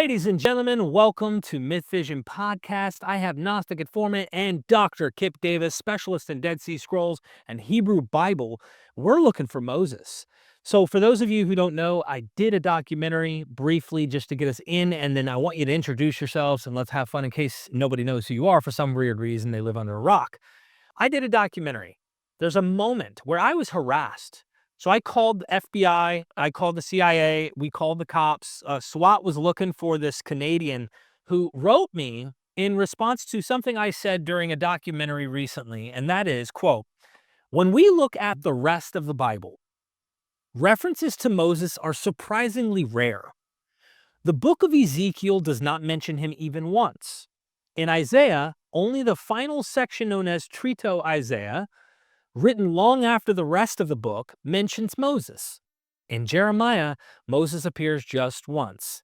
Ladies and gentlemen, welcome to MythVision Podcast. I have Gnostic Informant and Dr. Kipp Davis, specialist in Dead Sea Scrolls and Hebrew Bible. We're looking for Moses. So for those of you who don't know, I did a documentary briefly just to get us in, and then I want you to introduce yourselves and let's have fun in case nobody knows who you are for some weird reason. They live under a rock. I did a documentary. There's a moment where I was harassed. So I called the FBI, I called the CIA, we called the cops. SWAT was looking for this Canadian who wrote me in response to something I said during a documentary recently, and that is, quote, "When we look at the rest of the Bible, references to Moses are surprisingly rare. The book of Ezekiel does not mention him even once. In Isaiah, only the final section known as Trito Isaiah, written long after the rest of the book, mentions Moses. In Jeremiah, Moses appears just once.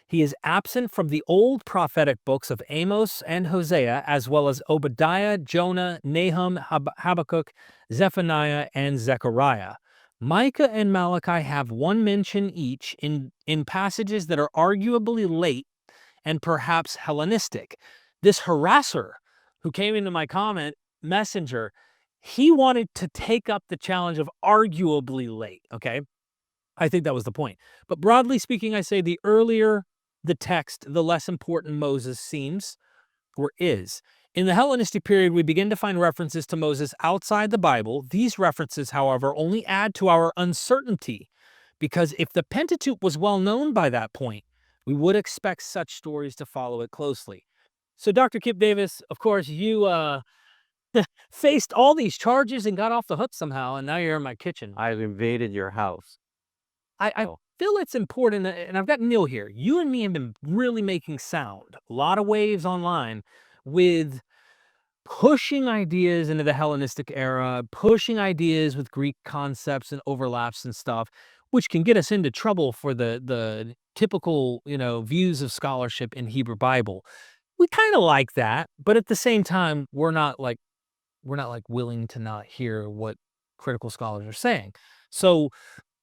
He is absent from the old prophetic books of Amos and Hosea, as well as Obadiah, Jonah, Nahum, Habakkuk, Zephaniah, and Zechariah. Micah and Malachi have one mention each in passages that are arguably late and perhaps Hellenistic. This harasser who came into my comment messenger, he wanted to take up the challenge of arguably late, okay? I think that was the point. But broadly speaking, I say the earlier the text, the less important Moses seems or is. In the Hellenistic period, we begin to find references to Moses outside the Bible. These references, however, only add to our uncertainty, because if the Pentateuch was well known by that point, we would expect such stories to follow it closely. So, Dr. Kipp Davis, of course, you faced all these charges and got off the hook somehow, and now you're in my kitchen. I've invaded your house. I Oh. feel it's important, and I've got Neil here. You and me have been really making sound, a lot of waves online, with pushing ideas into the Hellenistic era, pushing ideas with Greek concepts and overlaps and stuff, which can get us into trouble for the typical, views of scholarship in Hebrew Bible. We kind of like that, but at the same time, we're not like willing to not hear what critical scholars are saying. So,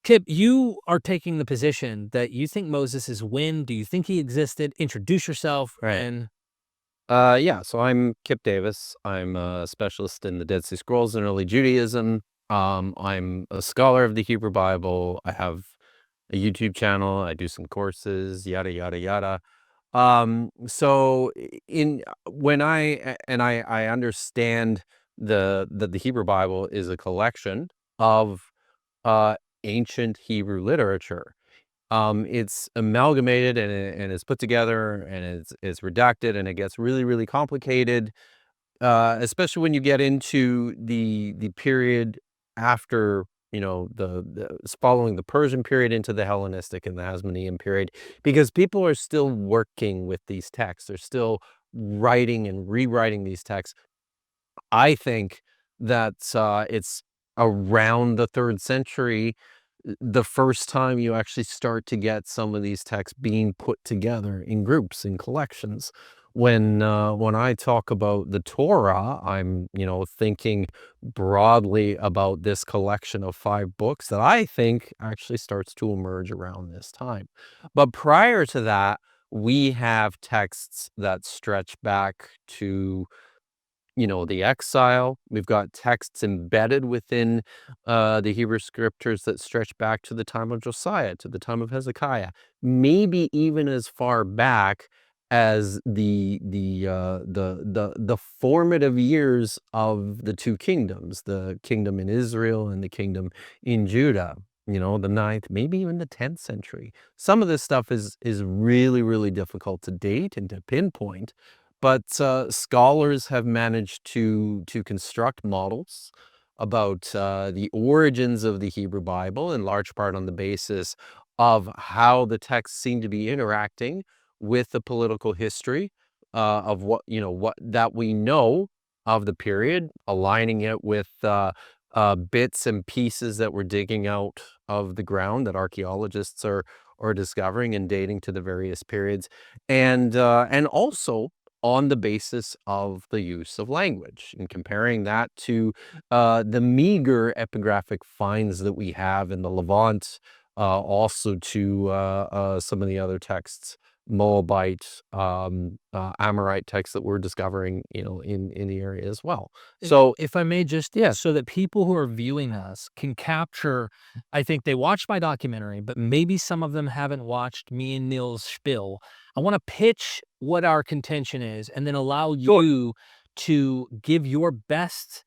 Kipp, you are taking the position that you think Moses is when? Do you think he existed? Introduce yourself. Right. And Yeah, so I'm Kipp Davis. I'm a specialist in the Dead Sea Scrolls and early Judaism. I'm a scholar of the Hebrew Bible. I have a YouTube channel. I do some courses, yada, yada, yada. So in when I understand the Hebrew Bible is a collection of uh, ancient Hebrew literature. It's amalgamated and it's put together and it's redacted and it gets really, really complicated, especially when you get into the period after, following the Persian period into the Hellenistic and the Hasmonean period, because people are still working with these texts. They're still writing and rewriting these texts. I think that it's around the 3rd century the first time you actually start to get some of these texts being put together in groups, in collections. When I talk about the Torah, I'm, thinking broadly about this collection of 5 books that I think actually starts to emerge around this time. But prior to that, we have texts that stretch back to the exile. We've got texts embedded within the Hebrew scriptures that stretch back to the time of Josiah, to the time of Hezekiah, maybe even as far back as the formative years of the 2 kingdoms, the kingdom in Israel and the kingdom in Judah. The 9th, maybe even the 10th century. Some of this stuff is really, really difficult to date and to pinpoint. But scholars have managed to construct models about the origins of the Hebrew Bible, in large part on the basis of how the texts seem to be interacting with the political history of what that we know of the period, aligning it with bits and pieces that we're digging out of the ground that archaeologists are discovering and dating to the various periods, and also on the basis of the use of language and comparing that to the meager epigraphic finds that we have in the Levant, also to some of the other texts Moabite, Amorite texts that we're discovering, in the area as well. So if I may just, so that people who are viewing us can capture, I think they watched my documentary, but maybe some of them haven't watched me and Neil's spiel. I want to pitch what our contention is and then allow you to give your best,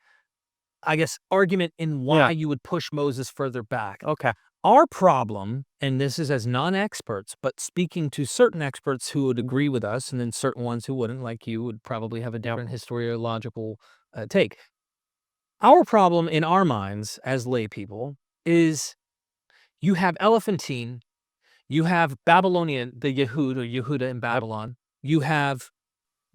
I guess, argument in why you would push Moses further back. Okay. Our problem, and this is as non-experts, but speaking to certain experts who would agree with us, and then certain ones who wouldn't, like you, would probably have a different historiological take. Our problem in our minds as lay people is you have Elephantine, you have Babylonian, the Yehud or Yehuda in Babylon, you have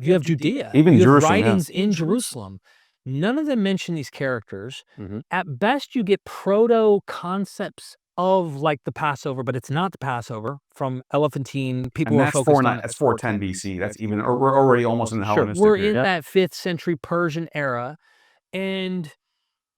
Judea, even you have Jerusalem, writings in Jerusalem. None of them mention these characters. Mhm. At best, you get proto concepts of like the Passover, but it's not the Passover from Elephantine. People and are that's focused on that's 410 BC. That's even, or we're already almost in the Hellenistic we're period. in that 5th century Persian era, and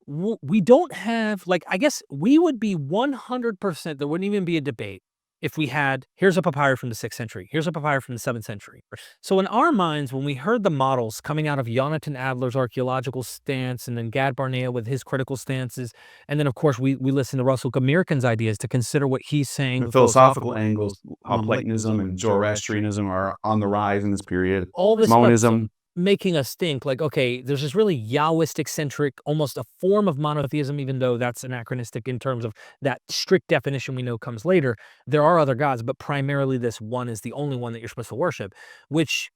we don't have, like, I guess we would be 100%, there wouldn't even be a debate if we had, here's a papyrus from the 6th century, here's a papyrus from the 7th century. So in our minds, when we heard the models coming out of Jonathan Adler's archaeological stance, and then Gad Barnea with his critical stances, and then of course we listen to Russell Gamirkan's ideas to consider what he's saying. The philosophical angles, how Platonism and Zoroastrianism are on the rise in this period. All this Monism. making us think like, okay, there's this really Yahwistic centric, almost a form of monotheism, even though that's anachronistic in terms of that strict definition we know comes later. There are other gods, but primarily this one is the only one that you're supposed to worship, which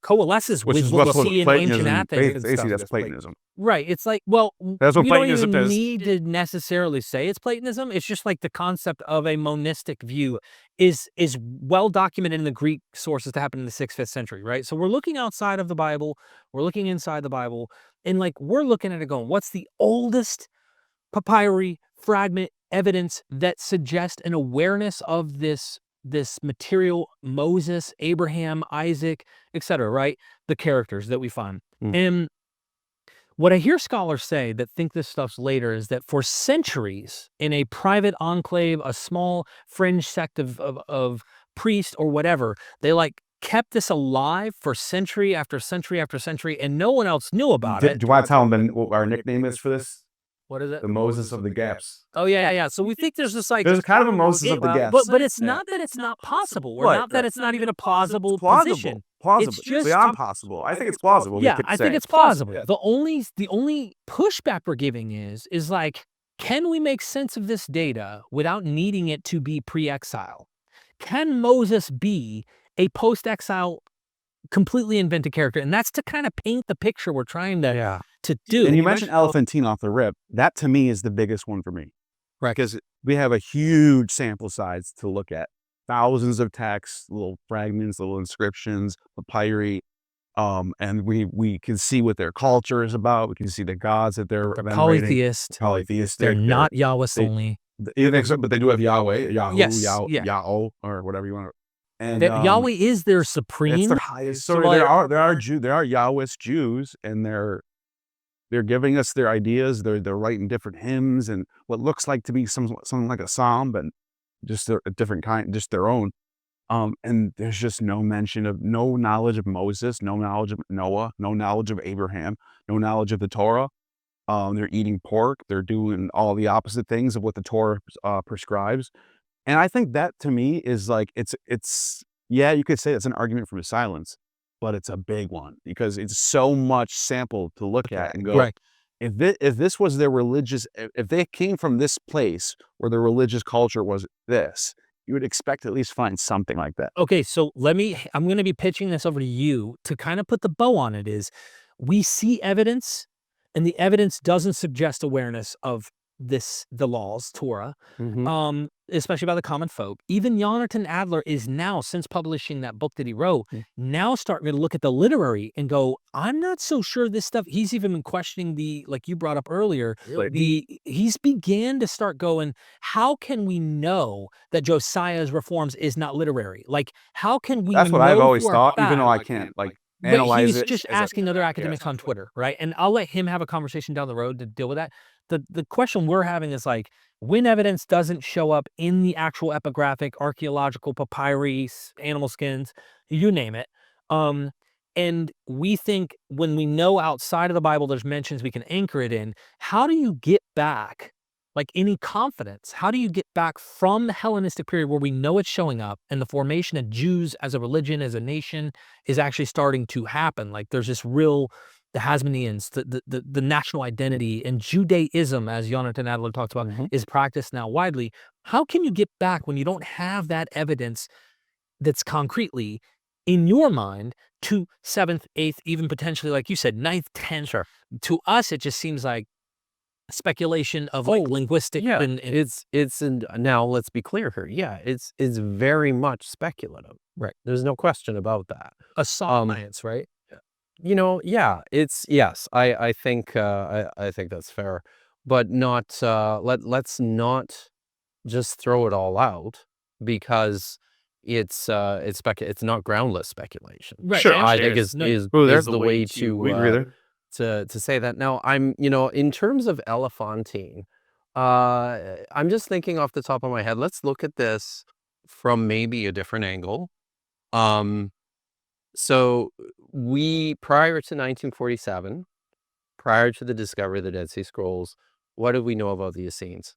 coalesces with what we see in ancient Athens. Basically, that's Platonism. Right. It's like, well, That's what you don't Platonism even is. need to necessarily say it's Platonism. It's just like the concept of a monistic view is well documented in the Greek sources to happen in the 6th, 5th century, right? So we're looking outside of the Bible, we're looking inside the Bible, and like we're looking at it going, what's the oldest papyri fragment evidence that suggests an awareness of this material, Moses, Abraham, Isaac, etc., right? The characters that we find. And what I hear scholars say that think this stuff's later is that for centuries in a private enclave, a small fringe sect of priests or whatever, they like kept this alive for century after century after century, and no one else knew about it. Do you want to tell them what our nickname is for this? What is it? The Moses of the Gaps. Oh, yeah. So we think there's this like... There's kind of a Moses of the Gaps. But it's not that it's not possible, or not that it's not even a plausible position. Plausible. It's just beyond possible. I think it's plausible. Yeah, I think it's plausible. Yeah. The only pushback we're giving is like, can we make sense of this data without needing it to be pre-exile? Can Moses be a post-exile completely invented character? And that's to kind of paint the picture we're trying to do. And you mentioned Elephantine off the rip. That to me is the biggest one for me. Right. Because we have a huge sample size to look at. Thousands of texts, little fragments, little inscriptions, papyri. And we can see what their culture is about. We can see the gods that they're polytheist. Polytheistic. They're not Yahwist only. But they do have Yahweh, Yahoo, Yes, Yahoo, or whatever you want to. And Yahweh is their supreme. It's their highest. So there are Yahwist Jews, and they're giving us their ideas. They're writing different hymns and what looks like to be something like a psalm, but just a different kind, just their own. And there's just no knowledge of Moses, no knowledge of Noah, no knowledge of Abraham, no knowledge of the Torah. They're eating pork. They're doing all the opposite things of what the Torah prescribes. And I think that to me is like, it's you could say it's an argument from silence, but it's a big one because it's so much sample to look at and go, right. If this was their religious, if they came from this place where the religious culture was this, you would expect to at least find something like that. Okay, so I'm going to be pitching this over to you to kind of put the bow on it. Is we see evidence, and the evidence doesn't suggest awareness of the laws, Torah, especially by the common folk. Even Jonathan Adler is now, since publishing that book that he wrote, now starting to look at the literary and go, I'm not so sure this stuff. He's even been questioning like you brought up earlier, he's began to start going, how can we know that Josiah's reforms is not literary? Like, how can we That's what know I've always for a thought, fact? even though I can't But analyze he's it. just asking other academics on Twitter, right? And I'll let him have a conversation down the road to deal with that. the question we're having is like, when evidence doesn't show up in the actual epigraphic, archaeological papyri, animal skins, you name it, and we think when we know outside of the Bible there's mentions we can anchor it in, how do you get back, like, any confidence? How do you get back from the Hellenistic period where we know it's showing up and the formation of Jews as a religion, as a nation, is actually starting to happen? Like, there's this real, the Hasmoneans, the national identity, and Judaism, as Jonathan Adler talks about, is practiced now widely. How can you get back when you don't have that evidence that's concretely in your mind to 7th, 8th, even potentially, like you said, 9th, 10th? Sure. To us, it just seems like speculation of like linguistic. Yeah, and now let's be clear here. Yeah, it's very much speculative. Right. There's no question about that. a science, right? Yeah, yes, I think I think that's fair, but not let's not just throw it all out because it's not groundless speculation. Right. Sure. I think is there's the way to we agree there. to say that. Now, in terms of Elephantine, I'm just thinking off the top of my head, let's look at this from maybe a different angle. So prior to 1947, prior to the discovery of the Dead Sea Scrolls, what did we know about the Essenes?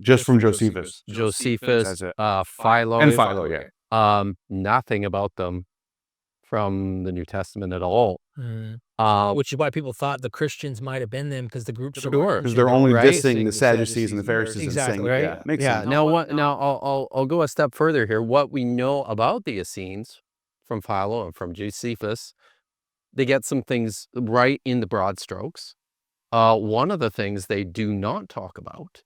Just from Josephus. Josephus, That's it. Philo. And Philo, yeah. Nothing about them from the New Testament at all. Which is why people thought the Christians might have been them, because the groups Because they're only right? dissing the Sadducees and the Pharisees Exactly, and saying, right? yeah, makes Yeah. sense. Now I'll go a step further here. What we know about the Essenes from Philo and from Josephus, they get some things right in the broad strokes. One of the things they do not talk about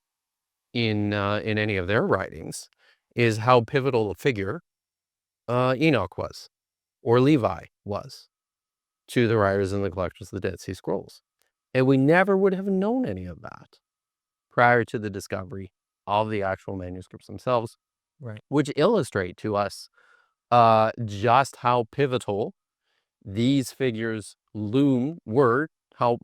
in any of their writings is how pivotal a figure Enoch was, or Levi was, to the writers and the collectors of the Dead Sea Scrolls. And we never would have known any of that prior to the discovery of the actual manuscripts themselves, Right. which illustrate to us just how pivotal these figures were, how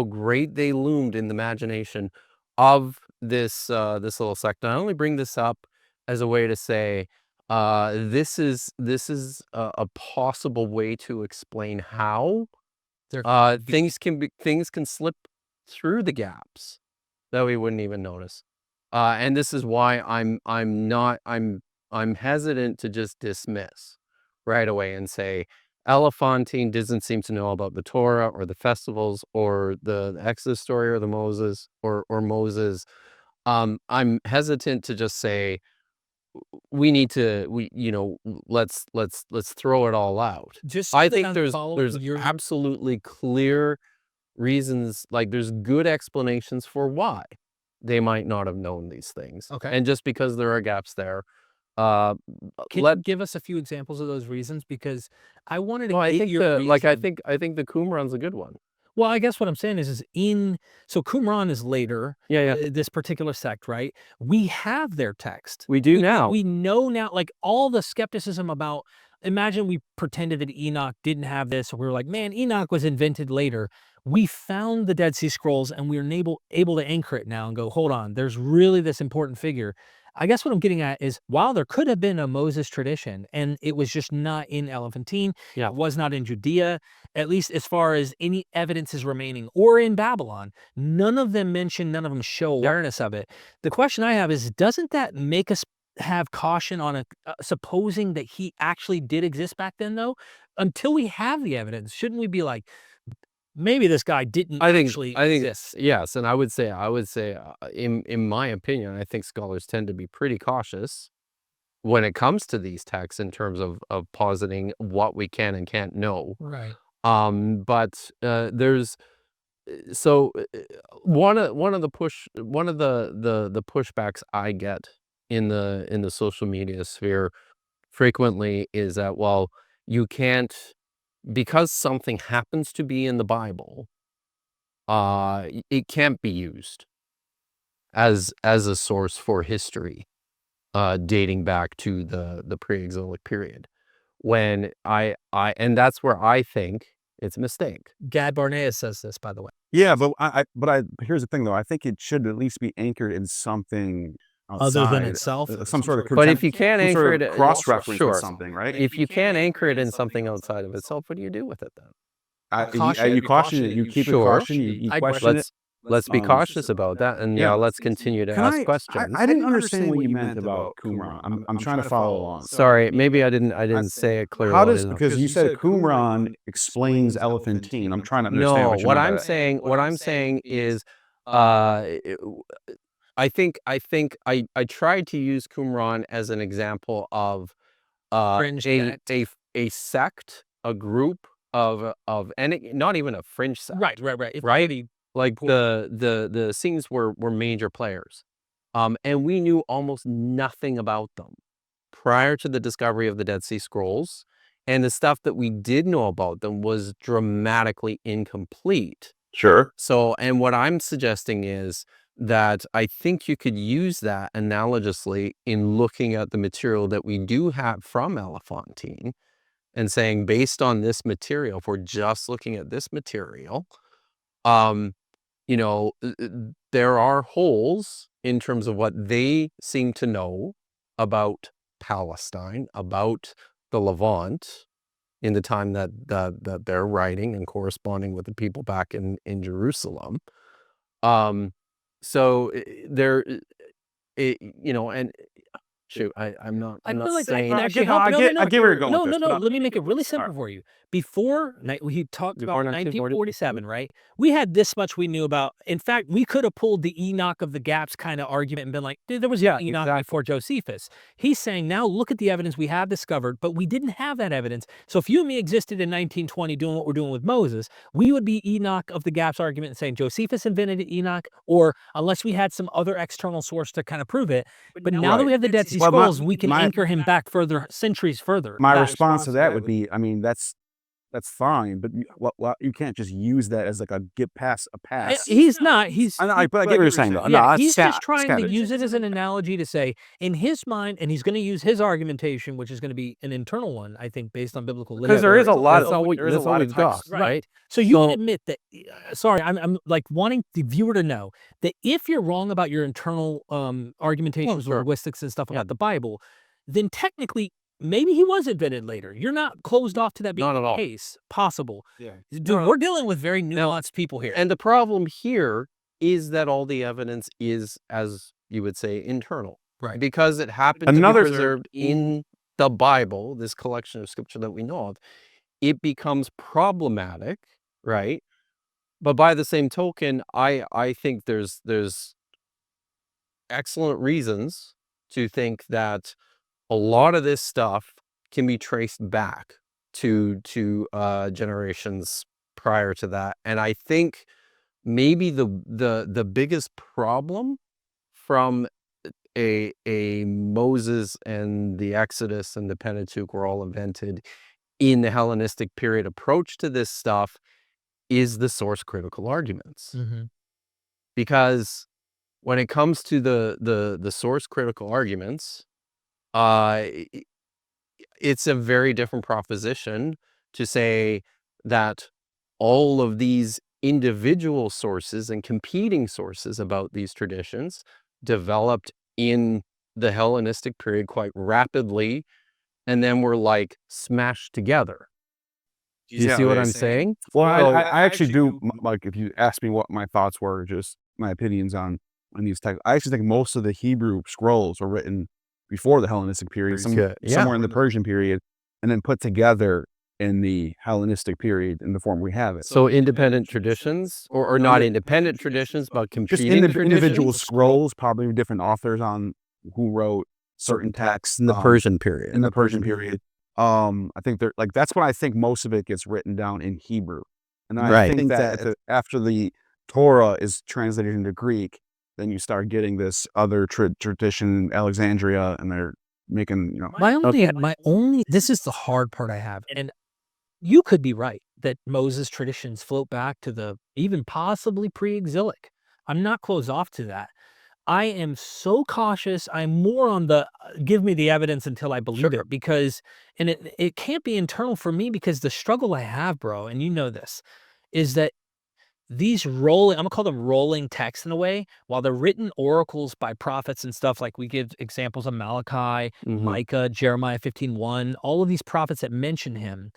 great they loomed in the imagination of this little sect. And I only bring this up as a way to say this is a possible way to explain how things can slip through the gaps that we wouldn't even notice. And this is why I'm hesitant to just dismiss right away and say Elephantine doesn't seem to know about the Torah or the festivals or the Exodus story or the Moses or Moses. I'm hesitant to just say let's throw it all out. I think there's absolutely clear reasons, like there's good explanations for why they might not have known these things. Okay. And just because there are gaps there, Can you give us a few examples of those reasons? Because I wanted to I get think your I think the Qumran's a good one. Well, I guess what I'm saying is so Qumran is later. Yeah. This particular sect, right? We have their text. We do now. We know now, like all the skepticism about. Imagine we pretended that Enoch didn't have this, or we were like, man, Enoch was invented later. We found the Dead Sea Scrolls, and we're able to anchor it now and go, hold on, there's really this important figure. I guess what I'm getting at is, while there could have been a Moses tradition, and it was just not in Elephantine, Yeah. it was not in Judea, at least as far as any evidence is remaining, or in Babylon, none of them show awareness of it. The question I have is, doesn't that make us have caution on supposing that he actually did exist back then, though? Until we have the evidence, shouldn't we be like, maybe this guy didn't actually exist? Yes, and I would say, in my opinion, I think scholars tend to be pretty cautious when it comes to these texts in terms of positing what we can and can't know. Right. But there's one of the pushbacks I get in the social media sphere frequently is that, well, you can't, because something happens to be in the Bible, it can't be used as a source for history dating back to the pre-exilic period. When and that's where I think it's a mistake. Gad Barnea says this, by the way. Yeah, but here's the thing though. I think it should at least be anchored in something Other than outside, itself? some sort of But if you can't some anchor sort it, of cross-reference sure. with something, right? If you can't anchor it in something outside of itself, what do you do with it then? You caution it. You keep it Sure. caution. You question it. Let's be cautious about that, and yeah. let's continue to Can ask I questions. didn't understand what you meant about Qumran. I'm trying to follow along. Sorry, maybe I didn't say it clearly. How does, because you said Qumran explains Elephantine. I'm trying to understand No, what you what meant by I'm that. saying, is, I think I tried to use Qumran as an example of Fringe a sect. a sect, a group of and not even a fringe sect. Right. It's Right? pretty Like the Essenes were major players, and we knew almost nothing about them prior to the discovery of the Dead Sea Scrolls, and the stuff that we did know about them was dramatically incomplete. Sure. So, and what I'm suggesting is that I think you could use that analogously in looking at the material that we do have from Elephantine and saying, based on this material, if we're just looking at this material, you know, there are holes in terms of what they seem to know about Palestine, about the Levant, in the time that they're writing and corresponding with the people back in Jerusalem. So there, you know, and shoot, I'm not feel like saying. I get where you're going with this, No. but Let me make it really simple for you. Before we talked about 1947, right? We had this much we knew about. In fact, we could have pulled the Enoch of the gaps kind of argument and been like, dude, there was Enoch before Josephus. He's saying now look at the evidence we have discovered, but we didn't have that evidence. So if you and me existed in 1920 doing what we're doing with Moses, we would be Enoch of the gaps argument and saying Josephus invented Enoch, or unless we had some other external source to kind of prove it. But now that we have the Dead Sea Scrolls, we can anchor him back further, centuries further. My response to that would be, I mean, that's fine, but you can't just use that as like a pass. He's not. I get what you're saying though. Yeah, he's just trying to use it as an analogy to say, in his mind, and he's going to use his argumentation, which is going to be an internal one, I think, based on biblical literature. Because there is a lot of stuff, right? So you can admit that. Sorry, I'm like wanting the viewer to know that if you're wrong about your internal argumentations, linguistics, and stuff about the Bible, then technically, maybe he was invented later. You're not closed off to that being the case. Possible. Yeah. Dude, we're dealing with very nuanced people here. And the problem here is that all the evidence is, as you would say, internal. Right. Because it happened to be preserved in the Bible, this collection of scripture that we know of, it becomes problematic, right? But by the same token, I think there's excellent reasons to think that a lot of this stuff can be traced back to generations prior to that. And I think maybe the biggest problem from a Moses and the Exodus and the Pentateuch were all invented in the Hellenistic period approach to this stuff is the source critical arguments. Mm-hmm. Because when it comes to the source critical arguments, it's a very different proposition to say that all of these individual sources and competing sources about these traditions developed in the Hellenistic period quite rapidly, and then were like smashed together. Do you see what I'm saying? Well, I actually do, like, if you ask me what my thoughts were, just my opinions on these texts, I actually think most of the Hebrew scrolls were written before the Hellenistic period, somewhere in the Persian period, and then put together in the Hellenistic period in the form we have it. So independent traditions, or not independent traditions, but competing just individual scrolls, probably different authors on who wrote certain texts in the Persian period. I think that's when I think most of it gets written down in Hebrew. And I think that after the Torah is translated into Greek, then you start getting this other tradition, Alexandria, and they're making, my only, this is the hard part I have. And you could be right that Moses traditions float back to the even possibly pre-exilic. I'm not closed off to that. I am so cautious. I'm more on the give me the evidence until I believe it, because, and it can't be internal for me, because the struggle I have, bro, and you know this, is that these rolling, I'm gonna call them rolling texts in a way, while they're written oracles by prophets and stuff, like we give examples of Malachi, Micah, Jeremiah 15:1, all of these prophets that mention him.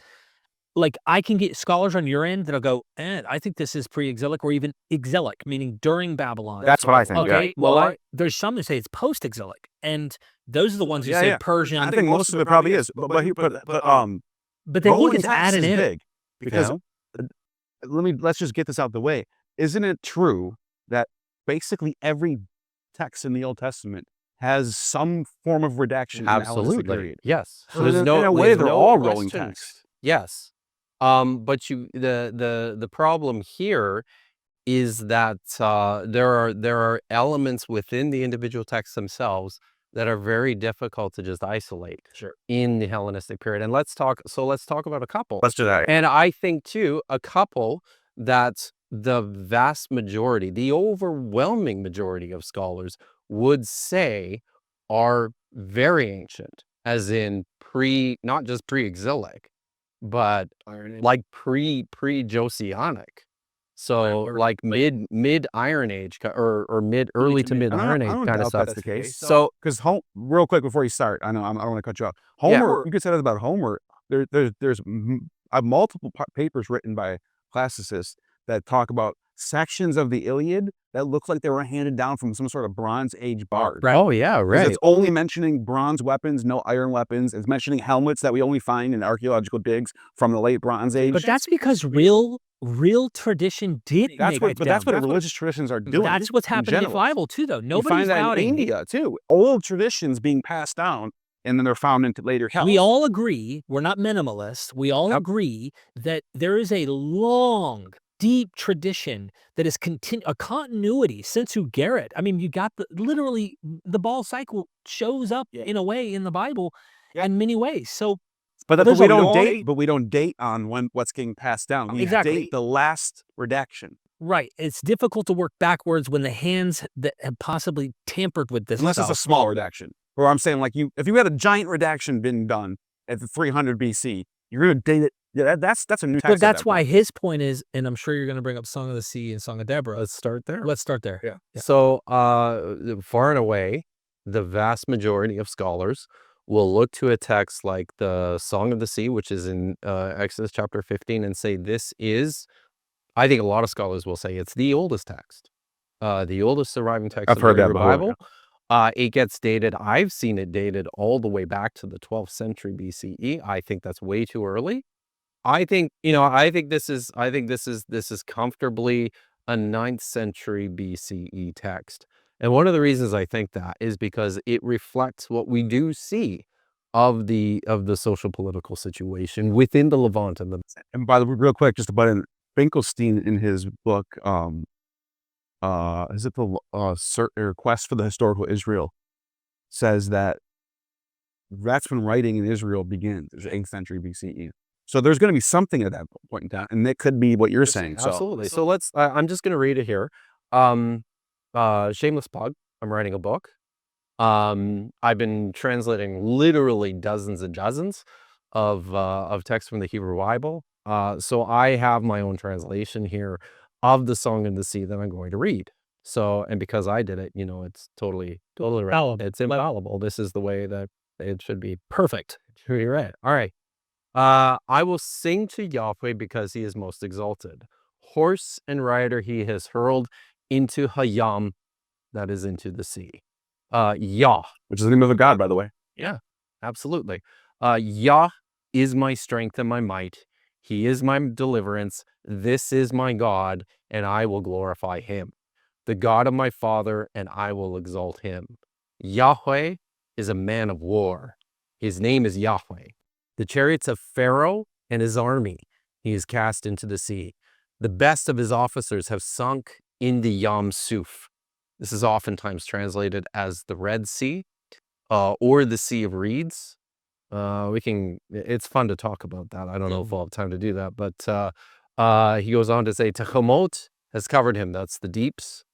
Like, I can get scholars on your end that'll go, I think this is pre-exilic or even exilic, meaning during Babylon. That's what I think. Okay, Yeah. well, there's some that say it's post-exilic, and those are the ones who say Persian. I think most of it probably is, but they look rolling at text adding is in. big because let's just get this out the way. Isn't it true that basically every text in the Old Testament has some form of redaction in the Hellenistic period? Yes. So in a way, they're all rolling text. Yes. But the problem here is that there are elements within the individual texts themselves that are very difficult to just isolate in the Hellenistic period. And let's talk about a couple. Let's do that. And I think too, a couple that the vast majority, the overwhelming majority of scholars would say are very ancient, as in not just pre-exilic, but like pre-Josianic. So like mid Iron Age or early to mid Iron Age kind of stuff. That's the case. So because real quick before you start, I don't want to cut you off. Homer, you could say that about Homer. There's multiple papers written by classicists that talk about sections of the Iliad that look like they were handed down from some sort of Bronze Age bard. Right. Oh yeah, right. It's only mentioning bronze weapons, no iron weapons. It's mentioning helmets that we only find in archaeological digs from the late Bronze Age. But that's because real tradition did that's make what, that's what religious traditions are doing. That is what's happening in the Bible too, though. Nobody's find that doubting. in India too. Old traditions being passed down, and then they're found into later hell. We all agree, we're not minimalists. We all agree that there is a long, deep tradition that is a continuity since Garrett. I mean, you got literally the ball cycle shows up in a way in the Bible in many ways. So, but we don't date on what's getting passed down. We date the last redaction. Right. It's difficult to work backwards when the hands that have possibly tampered with this unless stuff. It's a small redaction. Or I'm saying, like, if you had a giant redaction been done at the 300 BC, you're going to date it. Yeah, that's a new text. But that's why his point is, and I'm sure you're going to bring up Song of the Sea and Song of Deborah. Let's start there. Yeah. So far and away, the vast majority of scholars will look to a text like the Song of the Sea, which is in Exodus chapter 15, and say this is, I think a lot of scholars will say it's the oldest text, the oldest surviving text of the Hebrew Bible. It gets dated. I've seen it dated all the way back to the 12th century BCE. I think that's way too early. I think this is comfortably a 9th century BCE text. And one of the reasons I think that is because it reflects what we do see of the social political situation within the Levant and by the way, real quick, just about Finkelstein in his book, is it the Quest for the Historical Israel, says that's when writing in Israel begins. It's 8th century BCE. So there's going to be something at that point in time, and it could be what you're saying. Absolutely. So let's. I'm just going to read it here. Shameless plug. I'm writing a book. I've been translating literally dozens and dozens of texts from the Hebrew Bible. So I have my own translation here of the Song of the Sea that I'm going to read. So, and because I did it, it's totally right. It's infallible. This is the way that it should be. Perfect. Should be right. All right. I will sing to Yahweh because he is most exalted. Horse and rider he has hurled into Hayam, that is into the sea. Yah. Which is the name of a god, by the way. Yeah, absolutely. Yah is my strength and my might. He is my deliverance. This is my God, and I will glorify him. The God of my father, and I will exalt him. Yahweh is a man of war. His name is Yahweh. The chariots of Pharaoh and his army he is cast into the sea. The best of his officers have sunk in the Yam Suf. This is oftentimes translated as the Red Sea or the Sea of Reeds. It's fun to talk about that. I don't know if we'll have time to do that, but he goes on to say, Tehomot has covered him. That's the deeps.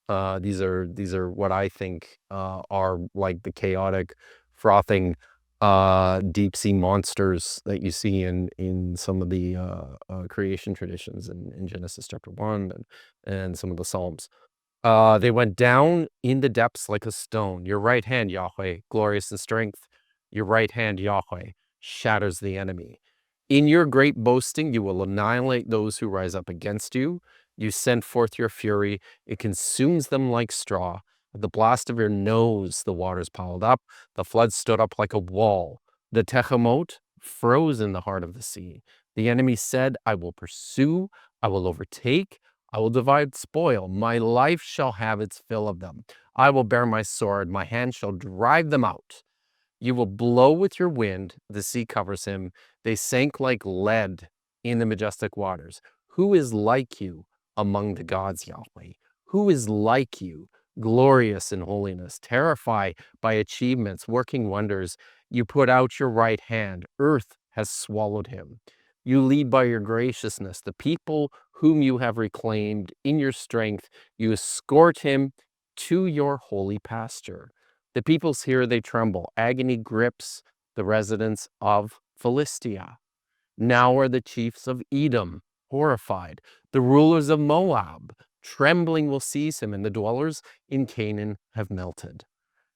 These are what I think are like the chaotic, frothing deep sea monsters that you see in some of the creation traditions in Genesis chapter 1 and some of the Psalms. They went down in the depths like a stone. Your right hand, Yahweh, glorious in strength. Your right hand, Yahweh, shatters the enemy. In your great boasting, you will annihilate those who rise up against you. You send forth your fury. It consumes them like straw. At the blast of your nose, the waters piled up. The flood stood up like a wall. The Tehemot froze in the heart of the sea. The enemy said, I will pursue, I will overtake, I will divide spoil. My life shall have its fill of them. I will bear my sword. My hand shall drive them out. You will blow with your wind. The sea covers him. They sank like lead in the majestic waters. Who is like you among the gods, Yahweh? Who is like you, glorious in holiness, terrified by achievements, working wonders? You put out your right hand. Earth has swallowed him. You lead by your graciousness the people whom you have reclaimed. In your strength, you escort him to your holy pasture. The peoples here, they tremble. Agony grips the residents of Philistia. Now are the chiefs of Edom horrified. The rulers of Moab, trembling will seize him, and the dwellers in Canaan have melted.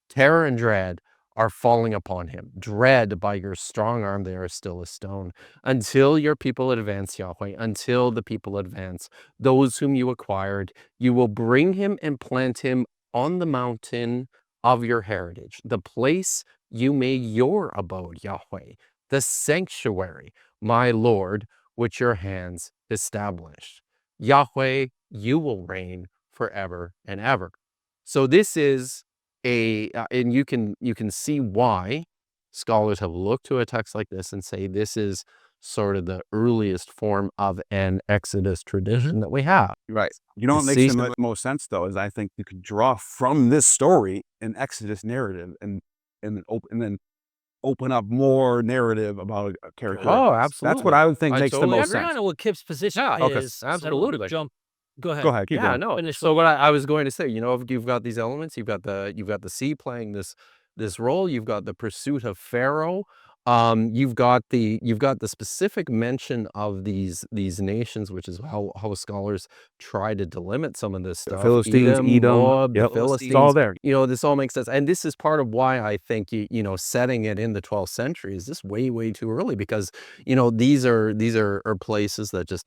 Terror and dread are falling upon him. Dread by your strong arm, they are still a stone. Until your people advance, Yahweh, until the people advance, those whom you acquired, you will bring him and plant him on the mountain of your heritage, the place you made your abode, Yahweh, the sanctuary, my Lord, which your hands established. Yahweh, you will reign forever and ever. So this is and you can see why scholars have looked to a text like this and say this is sort of the earliest form of an Exodus tradition that we have. Right. You know what makes the most sense, though, is I think you could draw from this story an Exodus narrative and then open up more narrative about a character. Oh, That's absolutely. what I would think I makes the totally most Every sense. kind of what Kipp's position Yeah, okay, is. absolutely. Jump. Go ahead. Go ahead. Keep Yeah, going. no. Finish So what I was going to say, you've got these elements. You've got the sea playing this role. You've got the pursuit of Pharaoh. You've got the specific mention of these nations, which is how scholars try to delimit some of this stuff. Philistines, Edom, Moab, yep, the Philistines. it's all there. This all makes sense, and this is part of why I think setting it in the 12th century is just way too early, because these are places that just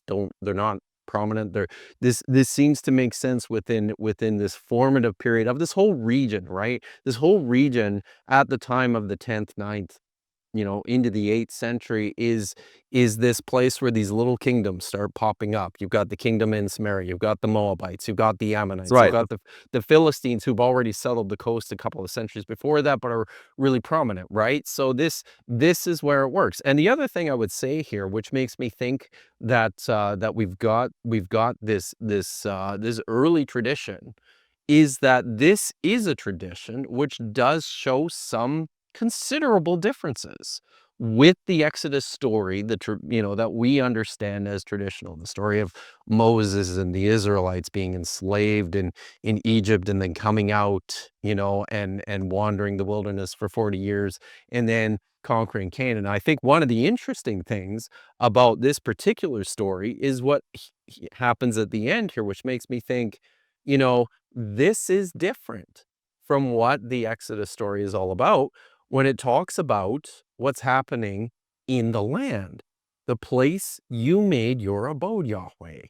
don't they're not prominent. This seems to make sense within this formative period of this whole region, right? This whole region at the time of the 10th, 9th, into the 8th century is this place where these little kingdoms start popping up. You've got the kingdom in Samaria, you've got the Moabites, you've got the Ammonites, Right. you've got the Philistines, who've already settled the coast a couple of centuries before that, but are really prominent, right? So this is where it works. And the other thing I would say here, which makes me think that we've got this early tradition, is that this is a tradition which does show some considerable differences with the Exodus story, that we understand as traditional, the story of Moses and the Israelites being enslaved in Egypt and then coming out, and wandering the wilderness for 40 years and then conquering Canaan. I think one of the interesting things about this particular story is what happens at the end here, which makes me think, this is different from what the Exodus story is all about, when it talks about what's happening in the land, the place you made your abode, Yahweh,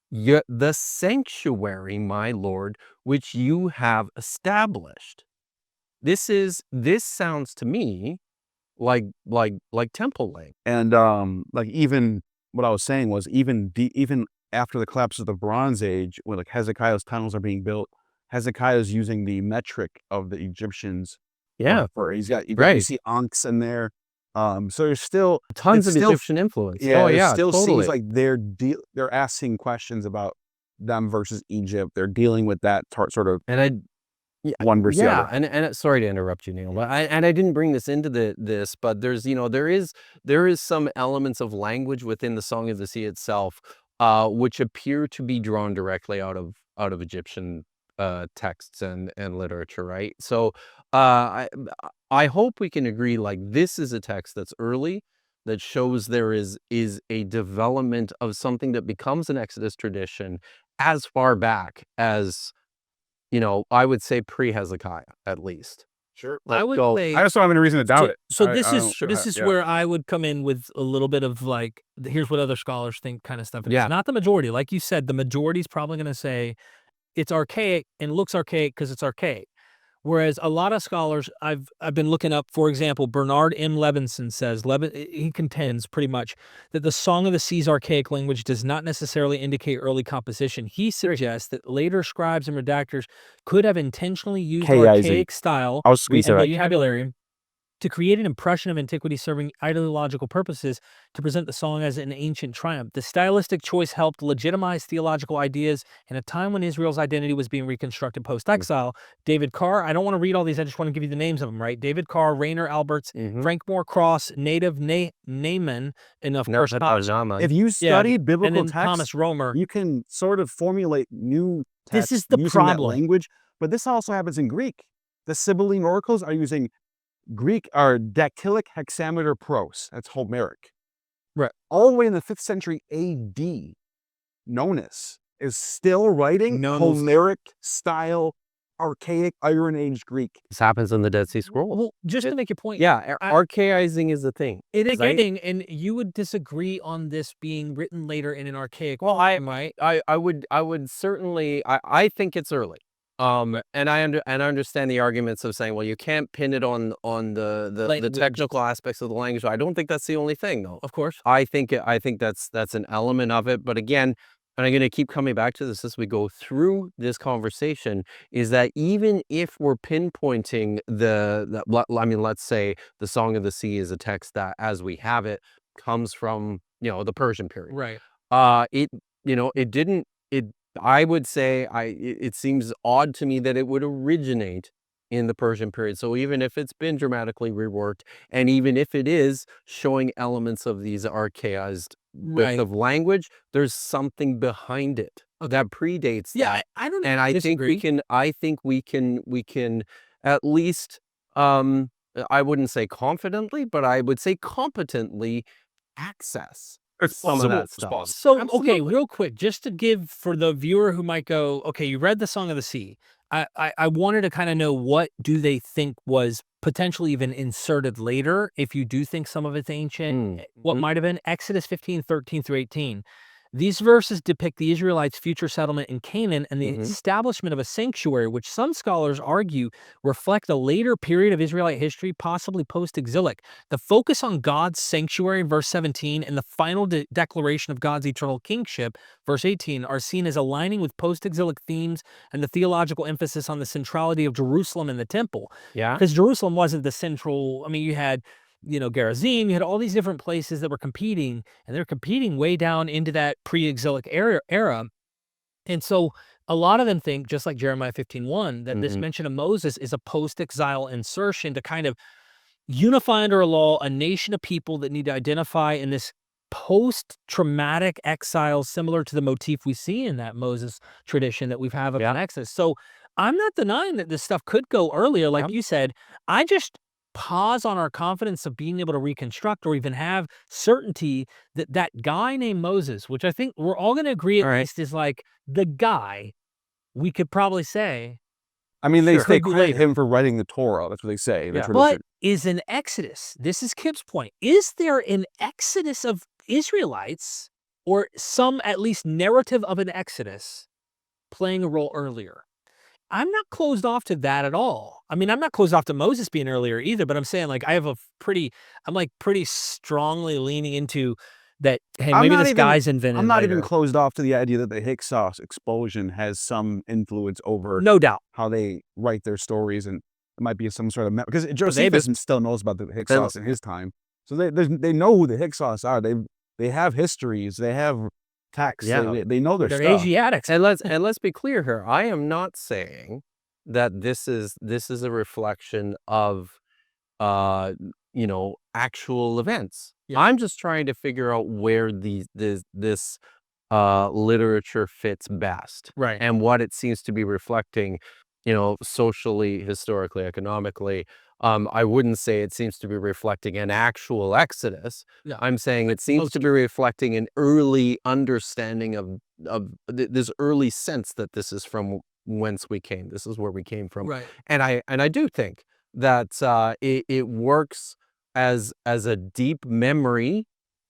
the sanctuary, my Lord, which you have established. This sounds to me like temple laying. And like, even what I was saying was, even after the collapse of the Bronze Age, when like Hezekiah's tunnels are being built, Hezekiah's using the metric of the Egyptians. Yeah, You see ankhs in there. So there's still tons of Egyptian influence. Yeah, oh yeah, still totally. seems like they're asking questions about them versus Egypt. They're dealing with that sort of one versus the other. And sorry to interrupt you, Neil, but I didn't bring this into this, but there's there is some elements of language within the Song of the Sea itself, which appear to be drawn directly out of Egyptian texts and literature, right? So I hope we can agree, like, this is a text that's early, that shows there is a development of something that becomes an Exodus tradition as far back as, I would say pre-Hezekiah, at least. Sure. I would So say I just don't have any reason to doubt it. so. I This don't- is yeah. where I would come in with a little bit of like, here's what other scholars think, kind of stuff. Yeah. It's not the majority, like you said. The majority is probably going to say it's archaic and looks archaic because it's archaic. Whereas a lot of scholars I've been looking up, for example, Bernard M. Levinson says, he contends pretty much that the Song of the Sea's archaic language does not necessarily indicate early composition. He suggests that later scribes and redactors could have intentionally used K-I-Z. archaic style I was just gonna and say that. vocabulary to create an impression of antiquity serving ideological purposes to present the song as an ancient triumph. The stylistic choice helped legitimize theological ideas in a time when Israel's identity was being reconstructed post-exile. David Carr, I don't want to read all these, I just want to give you the names of them, right? David Carr, Rainer Alberts, Frank Moore Cross, native Naaman, and of course, If you study and biblical then texts, Thomas Romer. you can sort of formulate new texts This is the using that problem. language, but this also happens in Greek. The Sibylline oracles are using Greek or dactylic hexameter prose. That's Homeric. Right. All the way in the 5th century AD, Nonus is still writing Nonus. Homeric style, archaic Iron Age Greek. This happens in the Dead Sea Scrolls. Well, just to make your point. Yeah, I- archaizing is a thing. It is right? getting, and you would disagree on this being written later in an archaic Well, form, right? I would certainly, I think it's early. And I understand the arguments of saying, well, you can't pin it on the Language. technical aspects of the language. I don't think that's the only thing, though. Of course. I think that's an element of it. But again, and I'm going to keep coming back to this as we go through this conversation, is that even if we're pinpointing let's say the Song of the Sea is a text that, as we have it, comes from, the Persian period. Right. I would say it seems odd to me that it would originate in the Persian period. So even if it's been dramatically reworked, and even if it is showing elements of these archaized bits Right. of language, there's something behind it that predates Yeah, that. I don't And I think disagree. we can at least, I wouldn't say confidently, but I would say competently access some of that stuff. So, okay, Absolutely. real quick, just to give for the viewer who might go, okay, you read the Song of the Sea. I wanted to kind of know, what do they think was potentially even inserted later, if you do think some of it's ancient, what might have been Exodus 15:13-18. These verses depict the Israelites' future settlement in Canaan and the establishment of a sanctuary, which some scholars argue reflect a later period of Israelite history, possibly post-exilic. The focus on God's sanctuary, verse 17, and the final declaration of God's eternal kingship, verse 18, are seen as aligning with post-exilic themes and the theological emphasis on the centrality of Jerusalem and the temple. Yeah. Because Jerusalem wasn't the central, you had Gerizim, you had all these different places that were competing, and they're competing way down into that pre-exilic era. And so a lot of them think, just like Jeremiah 15:1, that this mention of Moses is a post-exile insertion to kind of unify under a law a nation of people that need to identify in this post-traumatic exile, similar to the motif we see in that Moses tradition that we've had of an Exodus. So I'm not denying that this stuff could go earlier, like you said. I just pause on our confidence of being able to reconstruct or even have certainty that that guy named Moses, which I think we're all going to agree at least is like the guy, we could probably say. They Sure. credit him for writing the Torah. That's what they say. Yeah. But is an Exodus, this is Kipp's point, is there an Exodus of Israelites, or some at least narrative of an Exodus playing a role earlier? I'm not closed off to that at all. I'm not closed off to Moses being earlier either, but I'm saying, like, I'm pretty strongly leaning into that, hey, maybe this guy's invented I'm not even later. closed off to the idea that the Hyksos explosion has some influence over No doubt. how they write their stories, and it might be some sort of because Josephus still knows about the Hyksos in his time, so they know who the Hyksos are. They have histories, they have texts, they know their They're stuff. Asiatics. And let's be clear here. I am not saying that this is a reflection of actual events. Yeah. I'm just trying to figure out where this literature fits best, Right. and what it seems to be reflecting, socially, historically, economically. I wouldn't say it seems to be reflecting an actual exodus. Yeah. I'm saying it seems to be reflecting an early understanding of this early sense that this is from whence we came. This is where we came from. Right. And I do think that it works as a deep memory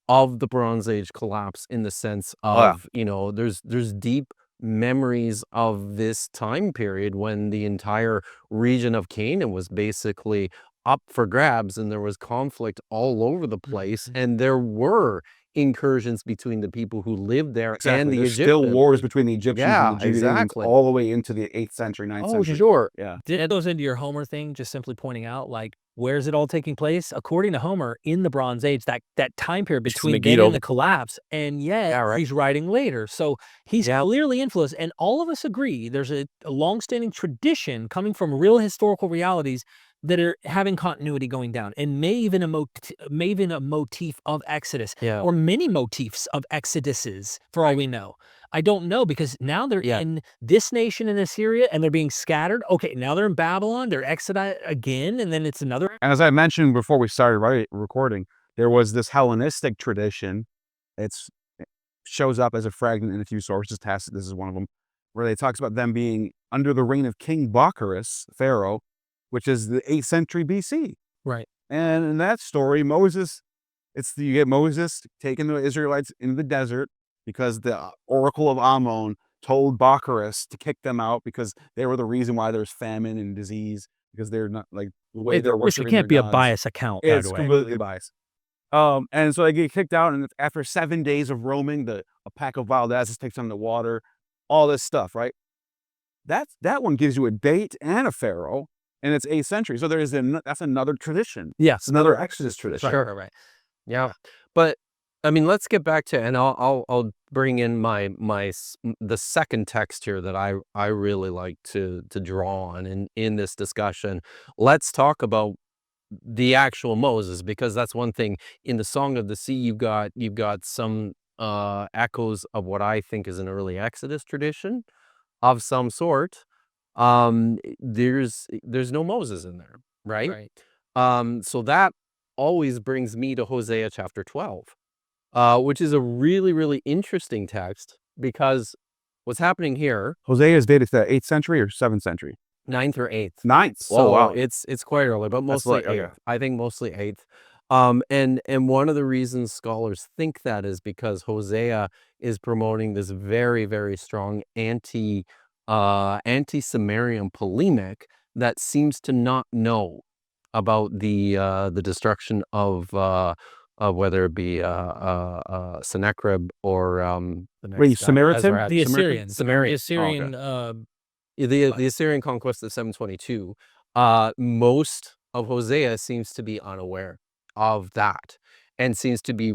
of the Bronze Age collapse, in the sense of, there's deep memories of this time period when the entire region of Canaan was basically up for grabs, and there was conflict all over the place, and there were incursions between the people who lived there and the There's Egyptians. still wars between the Egyptians Yeah, and the Judeans exactly. all the way into the 8th century, 9th Oh, century. sure. Yeah. That goes into your Homer thing, just simply pointing out, like, where's it all taking place? According to Homer, in the Bronze Age, that time period between then Megiddo. and the collapse, and yet Yeah, right. he's writing later. So he's clearly influenced, and all of us agree there's a longstanding tradition coming from real historical realities that are having continuity going down, and may even a motif of Exodus, or many motifs of Exoduses, for all we know. I don't know, because now they're in this nation in Assyria, and they're being scattered. Okay, now they're in Babylon, they're exiled again, and then it's another. And as I mentioned before we started recording, there was this Hellenistic tradition. It shows up as a fragment in a few sources. Tacitus is one of them, where they talks about them being under the reign of King Bocchus, Pharaoh, which is the 8th century BC. Right. And in that story, you get Moses taking the Israelites into the desert because the oracle of Ammon told Bocchus to kick them out because they were the reason why there's famine and disease, because they're not like the way they're worshiping. It can't be their a gods. biased account, by It's the way. completely biased. And so they get kicked out, and after 7 days of roaming, a pack of wild asses takes on the water, all this stuff, right? That one gives you a date and a pharaoh, and it's 8th century. So that's another tradition. Yes. It's another Exodus tradition. Sure. Right. Yeah. But I mean, let's get back to, and I'll bring in the second text here that I really like to draw on in this discussion. Let's talk about the actual Moses, because that's one thing. In the Song of the Sea, you've got some echoes of what I think is an early Exodus tradition of some sort. There's no Moses in there, right? So that always brings me to Hosea chapter 12, which is a really, really interesting text, because what's happening here. Hosea is dated to the 8th century or 7th century? 9th or 8th. 9th. So wow. It's quite early, but mostly 8th. Okay. I think mostly 8th. And one of the reasons scholars think that is because Hosea is promoting this very, very strong anti-Sumerian polemic that seems to not know about the destruction of whether it be Sennacherib or Samaritan? The Assyrians. Sumerian. The Assyrian. The Assyrian conquest of 722. Most of Hosea seems to be unaware of that, and seems to be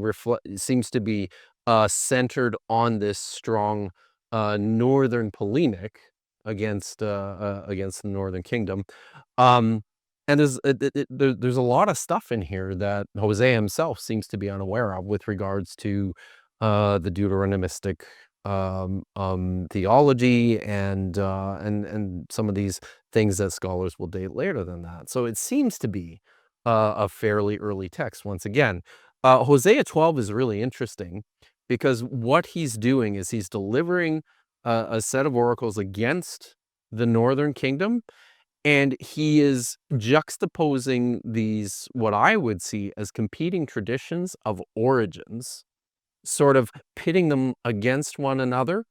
centered on this strong northern polemic against the northern kingdom. And there's a lot of stuff in here that Hosea himself seems to be unaware of with regards to the Deuteronomistic theology and some of these things that scholars will date later than that. So it seems to be a fairly early text. Once again, Hosea 12 is really interesting, because what he's doing is he's delivering a set of oracles against the northern kingdom, and he is juxtaposing these, what I would see as competing traditions of origins, sort of pitting them against one another,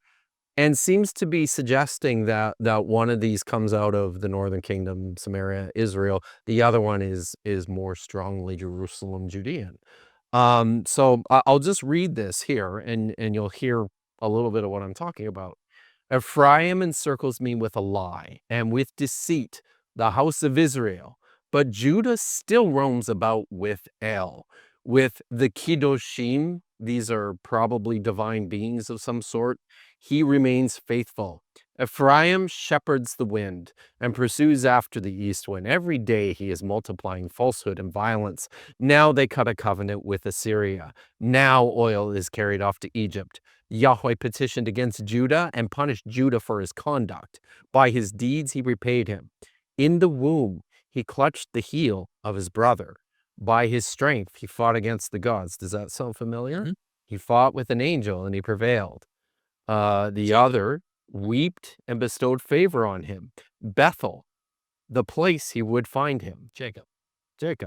and seems to be suggesting that one of these comes out of the northern kingdom, Samaria, Israel. The other one is more strongly Jerusalem, Judean. So I'll just read this here, and you'll hear a little bit of what I'm talking about. Ephraim encircles me with a lie, and with deceit, the house of Israel. But Judah still roams about with El, with the Kiddoshim. These are probably divine beings of some sort. He remains faithful. Ephraim shepherds the wind and pursues after the east wind. Every day he is multiplying falsehood and violence. Now they cut a covenant with Assyria. Now oil is carried off to Egypt. Yahweh petitioned against Judah and punished Judah for his conduct. By his deeds he repaid him. In the womb he clutched the heel of his brother. By his strength he fought against the gods. Does that sound familiar? Mhm. He fought with an angel and he prevailed. The other wept and bestowed favor on him. Bethel, the place he would find him. Jacob.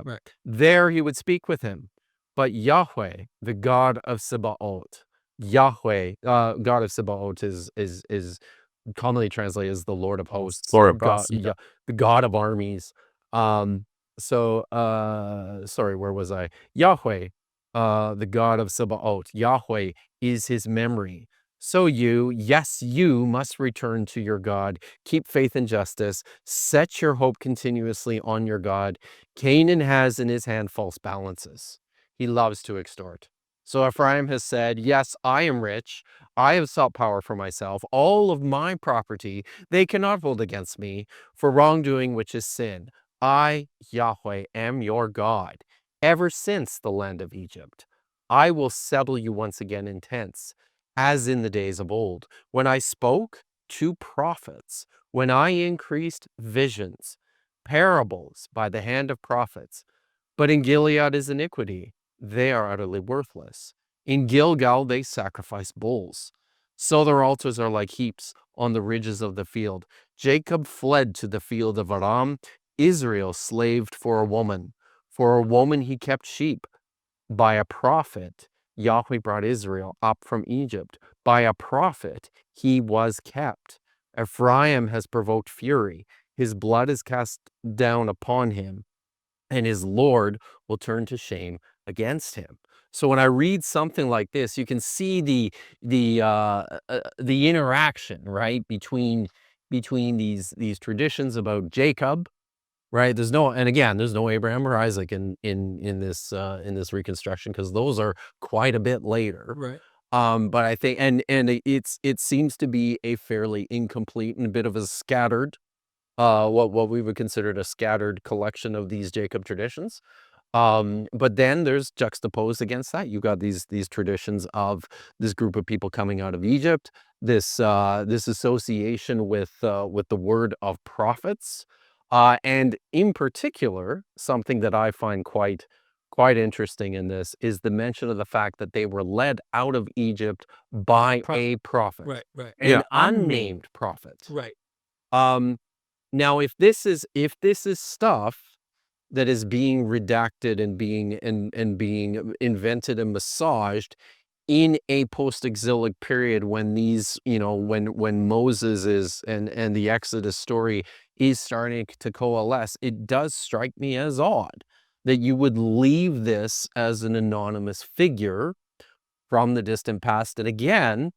Right. There he would speak with him. But Yahweh, the God of Sabaoth, Yahweh, God of Sabaoth is commonly translated as the Lord of hosts, Lord of God, hosts. the God of armies. Sorry, where was I? Yahweh, the God of Sabaoth. Yahweh is his memory. So you must return to your God. Keep faith and justice. Set your hope continuously on your God. Canaan has in his hand false balances. He loves to extort. So Ephraim has said, yes, I am rich. I have sought power for myself. All of my property they cannot hold against me for wrongdoing, which is sin. I, Yahweh, am your God, ever since the land of Egypt. I will settle you once again in tents, as in the days of old, when I spoke to prophets, when I increased visions, parables by the hand of prophets. But in Gilead is iniquity. They are utterly worthless. In Gilgal they sacrifice bulls. So their altars are like heaps on the ridges of the field. Jacob fled to the field of Aram. Israel slaved for a woman. For a woman he kept sheep. By a prophet, Yahweh brought Israel up from Egypt. By a prophet, he was kept. Ephraim has provoked fury. His blood is cast down upon him, and his Lord will turn to shame against him. So when I read something like this, you can see the interaction, right, between these traditions about Jacob, right? There's no Abraham or Isaac in this reconstruction, because those are quite a bit later. Right. But I think it seems to be a fairly incomplete and a bit of a scattered, what we would consider a scattered collection of these Jacob traditions. But then there's juxtaposed against that, you got these traditions of this group of people coming out of Egypt, this association with the word of prophets, and in particular, something that I find quite interesting in this is the mention of the fact that they were led out of Egypt by a prophet, Right. an unnamed prophet. Right. Now, if this is stuff that is being redacted and being invented and massaged in a post-exilic period, when these, when Moses is and the Exodus story is starting to coalesce, it does strike me as odd that you would leave this as an anonymous figure from the distant past, and again,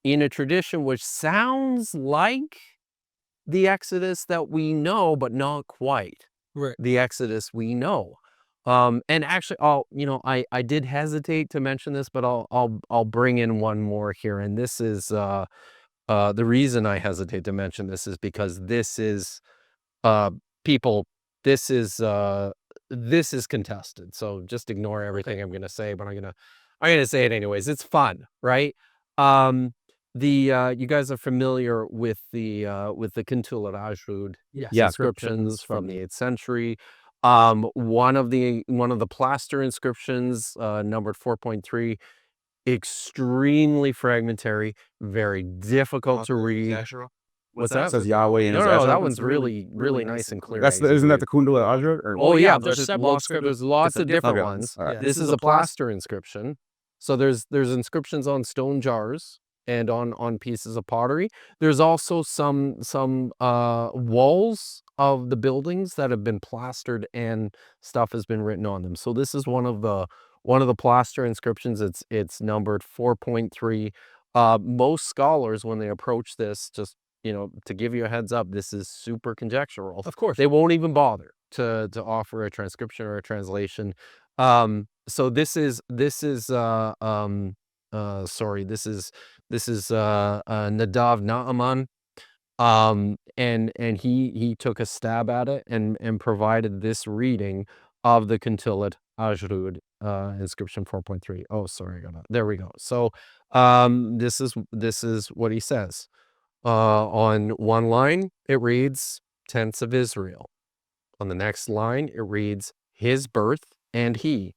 in a tradition which sounds like the Exodus that we know, but not quite Right. the Exodus we know. And actually, I did hesitate to mention this, but I'll bring in one more here, and this is the reason I hesitate to mention this is because this is people. This is contested. So just ignore everything I'm going to say, but I'm gonna say it anyways. It's fun, right? You guys are familiar with the Kuntul Rajrud inscriptions from the 8th century. One of the plaster inscriptions, numbered 4.3, extremely fragmentary, very difficult to read. What's that? It says Yahweh in his No, Ezra. that one's really nice and clear. Isn't that the Kundal Ajra? Oh yeah, there's there's lots of different Okay. ones. All right. This is a plaster inscription. So there's inscriptions on stone jars and on pieces of pottery. There's also some walls of the buildings that have been plastered and stuff has been written on them. So this is one of the plaster inscriptions. It's numbered 4.3. Most scholars, when they approach this, just to give you a heads up, this is super conjectural. Of course. They won't even bother to offer a transcription or a translation. So this is Nadav Naaman, And he took a stab at it and provided this reading of the Quintilet Ajrud, inscription 4.3. Oh, sorry, there we go. So this is what he says. On one line, it reads tents of Israel. On the next line, it reads his birth and he.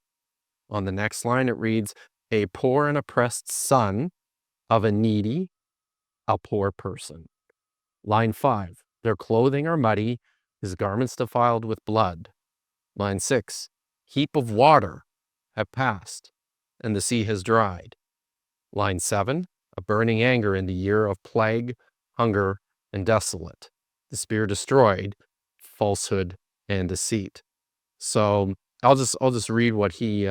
On the next line, it reads a poor and oppressed son of a needy, a poor person. Line 5, their clothing are muddy, his garments defiled with blood. Line 6, heap of water have passed, and the sea has dried. Line 7, a burning anger in the year of plague, hunger, and desolate. The spear destroyed, falsehood and deceit. So I'll just read what he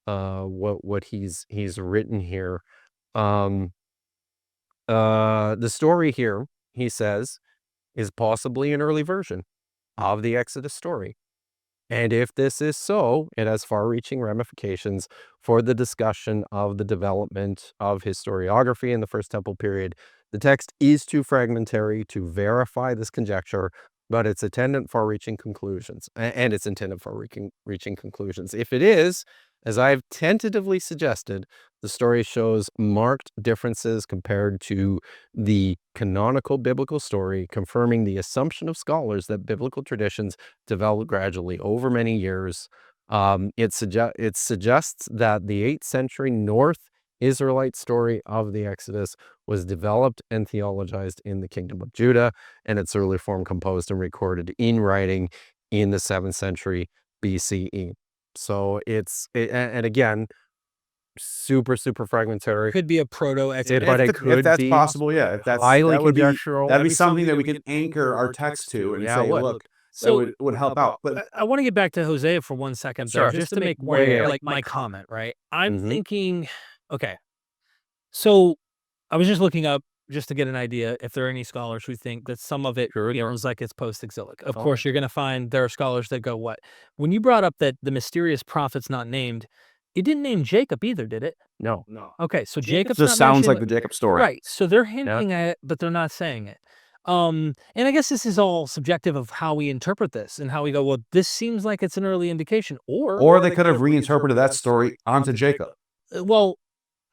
what he's written here. The story here, he says, is possibly an early version of the Exodus story. And if this is so, it has far-reaching ramifications for the discussion of the development of historiography in the First Temple period. The text is too fragmentary to verify this conjecture, but its attendant far-reaching conclusions, and its intended far-reaching conclusions. If it is, as I've tentatively suggested, the story shows marked differences compared to the canonical biblical story, confirming the assumption of scholars that biblical traditions developed gradually over many years. It suggests that the 8th century North Israelite story of the Exodus was developed and theologized in the Kingdom of Judah, and its early form composed and recorded in writing in the 7th century BCE. So and again, super fragmentary. Could be a proto-Exodus. But if that's possible, yeah. If that's highly that would be conjectural. that'd be something that we can anchor our text to and say, look, So that would help out. But I want to get back to Hosea for 1 second, though, Sure. just to Just to make make more way- like my comment, right? I'm Mhm. thinking, okay, so I was just looking up just to get an idea if there are any scholars who think that some of it feels like it's post-exilic. Of course, you're going to find there are scholars that go, what? When you brought up that the mysterious prophet's not named, it didn't name Jacob either, did it? No. Okay, so Jacob's just not sounds mentioned, like the Jacob story. right? So they're hinting at it, but they're not saying it. And I guess this is all subjective of how we interpret this and how we go, well, this seems like it's an early indication, Or they could have reinterpreted that story onto Jacob. well,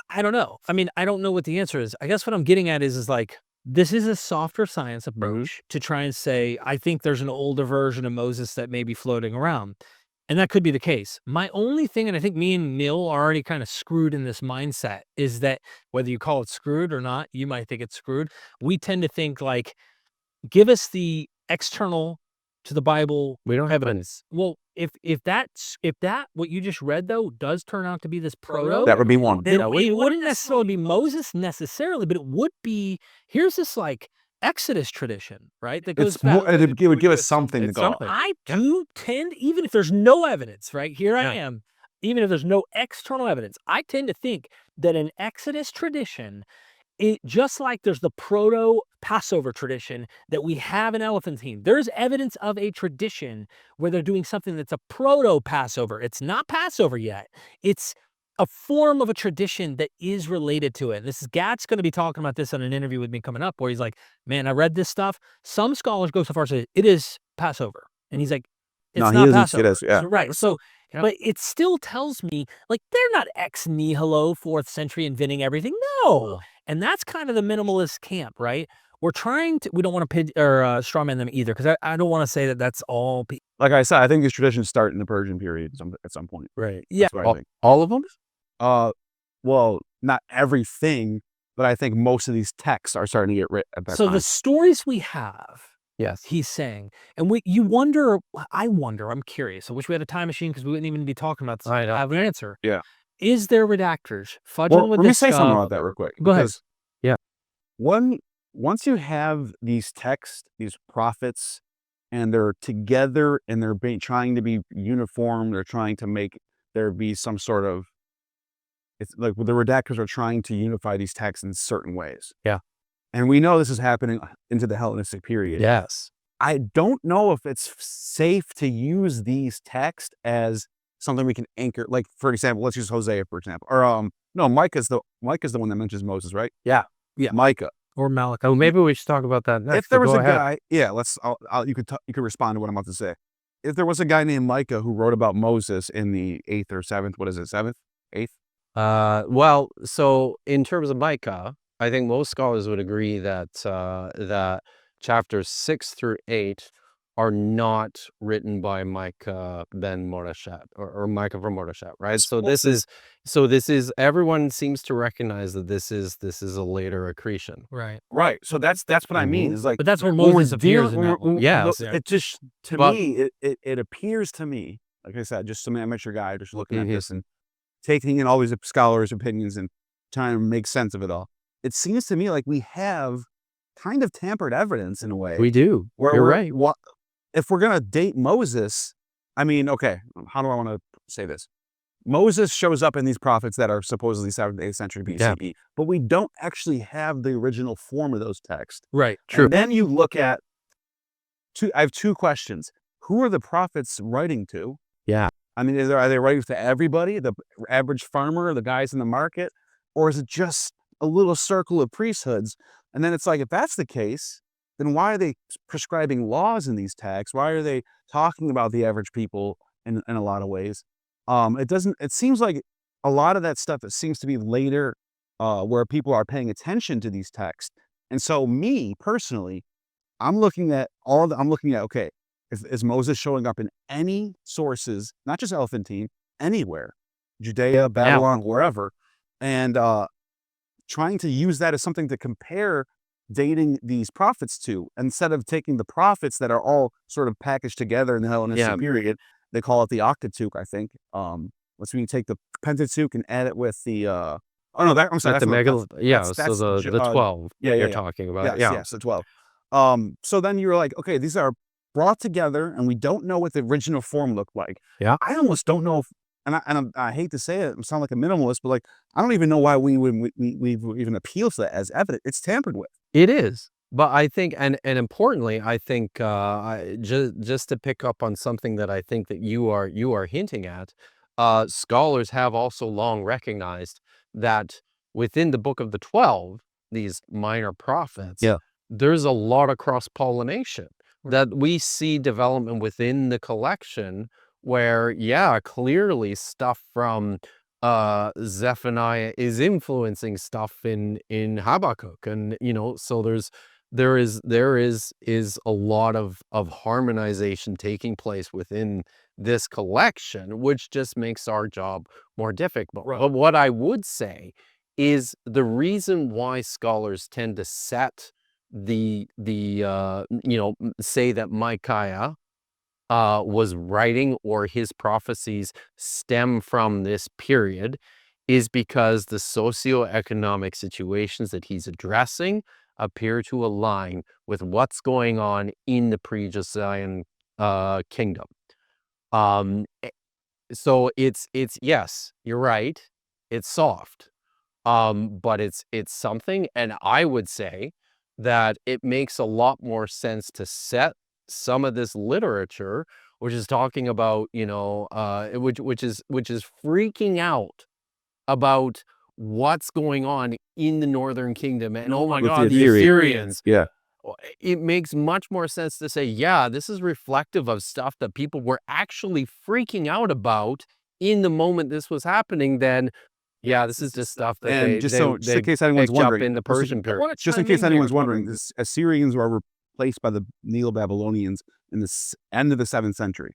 I don't know. I mean, I don't know what the answer is. I guess what I'm getting at is like, this is a softer science approach to try and say, I think there's an older version of Moses that may be floating around. And that could be the case. My only thing, and I think me and Neil are already kind of screwed in this mindset, is that whether you call it screwed or not, you might think it's screwed. We tend to think like, give us the external to the Bible. We don't have evidence. Well, if that what you just read though does turn out to be this proto, That would be one. then it wouldn't necessarily be Moses necessarily, but it would be, here's this like Exodus tradition, right? That goes It's more, back. it would give us something to It's go on. something. I do tend, even if there's no evidence, right? Here I Yeah. am, even if there's no external evidence, I tend to think that an Exodus tradition, it just like there's the proto Passover tradition that we have in Elephantine, there's evidence of a tradition where they're doing something that's a proto Passover. It's not Passover yet. It's a form of a tradition that is related to it. This is Gat's going to be talking about this in an interview with me coming up, where he's like, man, I read this stuff. Some scholars go so far as to say it is Passover. And he's like, it's No, he not isn't. Passover. It is, yeah. So, right. So, Yeah. but it still tells me, like, they're not ex nihilo 4th century inventing everything. No. And that's kind of the minimalist camp, right? We're trying to, we don't want to strawman them either, because I don't want to say that that's all. Like I said, I think these traditions start in the Persian period at some point. Right. Yeah. That's what I think. All of them? Well, not everything, but I think most of these texts are starting to get written at that So time. the stories we have, Yes. he's saying, and you wonder, I'm curious. I wish we had a time machine because we wouldn't even be talking about this. I know. I have an answer. Yeah. Is there redactors fudging Well, with let me this say something stuff? about that real quick. Go ahead. because Yeah. Once you have these texts, these prophets, and they're together and they're trying to be uniform, they're trying to make there be some sort of, it's like the redactors are trying to unify these texts in certain ways. Yeah. And we know this is happening into the Hellenistic period. Yes. I don't know if it's safe to use these texts as something we can anchor. Like, for example, let's use Hosea, for example. Or no, Micah's the one that mentions Moses, right? Yeah. Yeah. Micah. Or Malachi. Oh, maybe we should talk about that next. If there was Go a ahead. guy, yeah, you could respond to what I'm about to say. If there was a guy named Micah who wrote about Moses in the 8th or 7th, what is it, 7th, 8th? Well, so in terms of Micah, I think most scholars would agree that that chapters 6 through 8 are not written by Micah ben Mordeshat or Micah from Mordeshat, right? So this is everyone seems to recognize that this is a later accretion. Right. Right. So that's what I mean. Mhm. Is like, But that's where when we're Moses appears in that one. Yeah. It just, to But- me, it appears to me, like I said, just some amateur guy just looking at Mhm. this and taking in all these scholars' opinions and trying to make sense of it all. It seems to me like we have kind of tampered evidence in a way. We do. Where You're we're- right. If we're gonna date Moses, I mean, okay, how do I want to say this? Moses shows up in these prophets that are supposedly 7th, 8th century BCE, but we don't actually have the original form of those texts. Right. True. And then you look at I have two questions. Who are the prophets writing to? Yeah. I mean, are they writing to everybody, the average farmer, the guys in the market, or is it just a little circle of priesthoods? And then it's like, if that's the case, then why are they prescribing laws in these texts? Why are they talking about the average people in a lot of ways? It seems like a lot of that stuff that seems to be later, where people are paying attention to these texts. And so me personally, I'm looking at, okay, is Moses showing up in any sources, not just Elephantine, anywhere, Judea, Babylon, wherever, and trying to use that as something to compare dating these prophets to, instead of taking the prophets that are all sort of packaged together in the Hellenistic period. They call it the Octateuch, I think. Let's when you take the Pentateuch and add it with the I'm sorry, That's that's the not- mega. that's- So that's the 12. You're talking about. yes, the 12. So then you're like, okay, these are brought together, and we don't know what the original form looked like. Yeah. I almost don't know if, I hate to say it, I sound like a minimalist, but like, I don't even know why we even appeal to that as evidence. It's tampered with. It is. But I think, and importantly, I think just to pick up on something that I think that you are hinting at, scholars have also long recognized that within the book of the 12, these minor prophets, there's a lot of cross-pollination that we see development within the collection where, clearly stuff from Zephaniah is influencing stuff in Habakkuk. And, so there is a lot of harmonization taking place within this collection, which just makes our job more difficult. Right. But what I would say is the reason why scholars tend to set say that Micaiah was writing or his prophecies stem from this period is because the socioeconomic situations that he's addressing appear to align with what's going on in the pre-Josiah kingdom. So it's yes, you're right. It's soft, but it's something, and I would say that it makes a lot more sense to set some of this literature, which is talking about, which is freaking out about what's going on in the northern kingdom, and oh my With God, the the Assyrians. Yeah. It makes much more sense to say, this is reflective of stuff that people were actually freaking out about in the moment this was happening, than this is just stuff that And just in case anyone's picked up wondering, in the Persian period. just in case anyone's wondering, the Assyrians were replaced by the Neo-Babylonians in the end of the 7th century.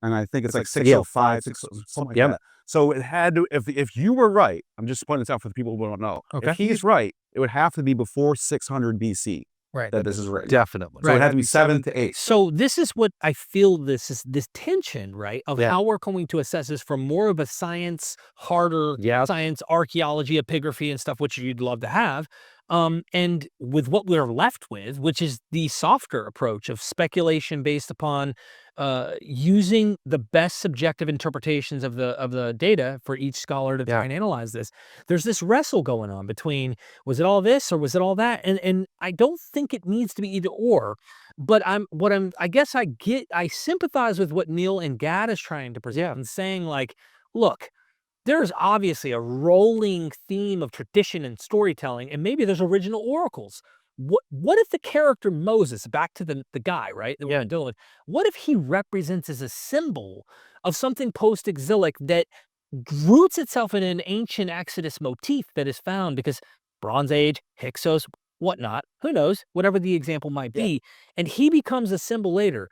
And I think it's like 605, something like that. So it had to, if you were right, I'm just pointing this out for the people who don't know. Okay. If he's right, it would have to be before 600 BC Right. that this is written. Definitely. So it had to be 7 to 8. So this is what I feel, this tension, right, of Yeah. how we're going to assess this from more of a science, harder science, archaeology, epigraphy and stuff, which you'd love to have. And with what we're left with, which is the softer approach of speculation based upon using the best subjective interpretations of the data for each scholar to try and analyze this. There's this wrestle going on between, was it all this or was it all that? And I don't think it needs to be either or, but I sympathize with what Neil and Gad is trying to present and saying, like, look, there's obviously a rolling theme of tradition and storytelling, and maybe there's original oracles. What if the character Moses, back to the guy, right, that we're dealing with, what if he represents as a symbol of something post-exilic that roots itself in an ancient Exodus motif that is found because Bronze Age, Hyksos, whatnot, who knows, whatever the example might be, and he becomes a symbol later.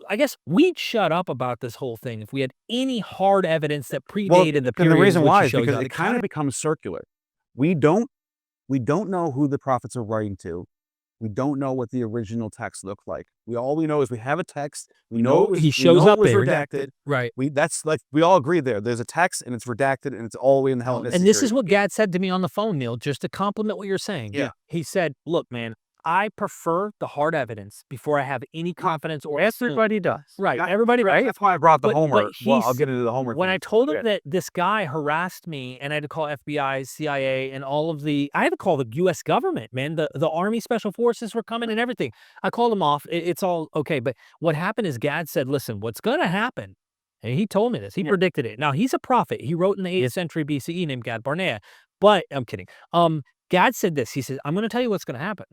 I guess we'd shut up about this whole thing if we had any hard evidence that predated the period. And the reason why is shows because up. it kind of becomes circular. We don't know who the prophets are writing to. We don't know what the original text looked like. All we know is we have a text. We know it was, he shows up there, redacted. Right. That's like, we all agree there. There's a text and it's redacted and it's all the way in the Hellenistic And this period. is what Gad said to me on the phone, Neil, just to compliment what you're saying. Yeah. He said, look, man, I prefer the hard evidence before I have any confidence or Everybody does. Right. Everybody, right? That's why I brought the But Homer. Well, I'll he's- get into the Homer When thing. I told him that this guy harassed me and I had to call FBI, CIA, and all of I had to call the U.S. government, man. The Army Special Forces were coming and everything. I called him off. It's all okay. But what happened is Gad said, listen, what's going to happen? And he told me this. He predicted it. Now, he's a prophet. He wrote in the 8th century BCE named Gad Barnea. But I'm kidding. Gad said this. He said, I'm going to tell you what's going to happen.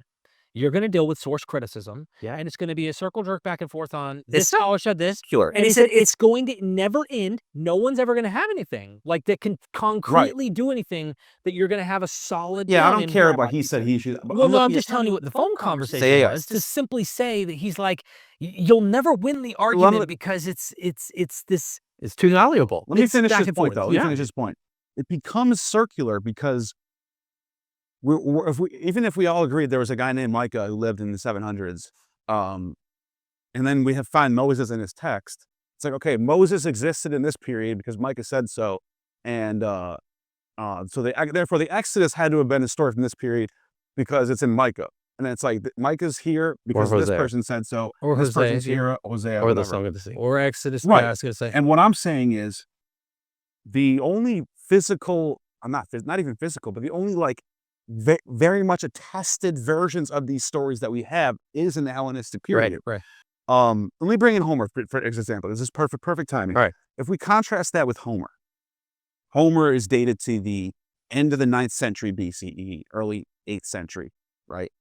You're going to deal with source criticism, and it's going to be a circle jerk back and forth on this scholar said this, and he said it's going to never end. No one's ever going to have anything like that can concretely do anything that you're going to have a solid. Yeah, I don't care about he said he should. Well, no, I'm just telling you what the phone conversation was to simply say that he's like, you'll never win the argument because it's this. It's too malleable. Let me finish back this and point, forth. though. Let me finish this point. It becomes circular because even if we all agreed there was a guy named Micah who lived in the 700s, and then we find Moses in his text, it's like, okay, Moses existed in this period because Micah said so, and therefore the Exodus had to have been a story from this period because it's in Micah. And it's like Micah's here because this person said so, or this Hosea, person's here, Hosea, or whatever. the Song of the Sea, or Exodus. Right. I was going to say. And what I'm saying is the only physical, not even physical, but the only like very much attested versions of these stories that we have is in the Hellenistic period. Right. Let me bring in Homer for example. This is perfect timing. Right. If we contrast that with Homer is dated to the end of the 9th century BCE, early 8th century, right?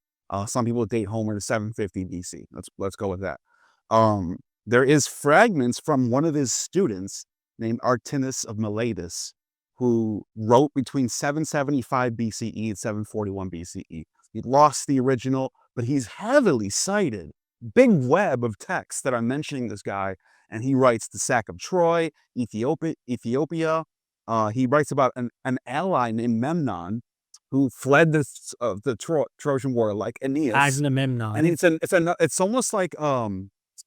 Some people date Homer to 750 BC. Let's go with that. There is fragments from one of his students named Artinus of Miletus, who wrote between 775 BCE and 741 BCE. He lost the original, but he's heavily cited. Big web of texts that are mentioning this guy, and he writes the sack of Troy, Ethiopia. He writes about an ally named Memnon who fled the Trojan War, like Aeneas. Agamemnon. And it's almost like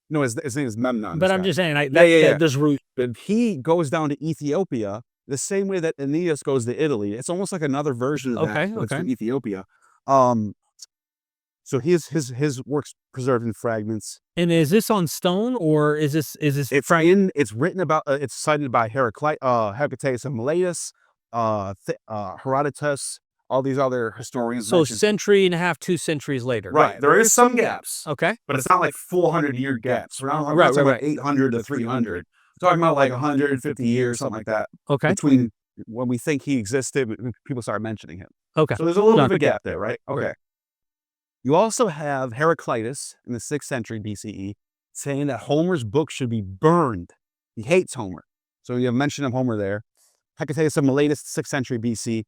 no, his name is Memnon. But I'm just saying, There's root. But he goes down to Ethiopia the same way that Aeneas goes to Italy. It's almost like another version of that. It's from Ethiopia. So his works preserved in fragments. And is this on stone or is this? It's written about. It's cited by Hecataeus of Miletus, Herodotus, all these other historians. So century and a half, 2 centuries later. Right. There is some gaps. Okay. But it's not like 400-year gaps. We're not talking about 800 to 300. We're talking about like 150 years, something like that. Okay. Between when we think he existed, people start mentioning him. Okay. So there's a little bit of a gap there, right? Okay. You also have Heraclitus in the 6th century BCE saying that Homer's book should be burned. He hates Homer. So you have mention of Homer there. Hecataeus of Miletus, 6th century BC,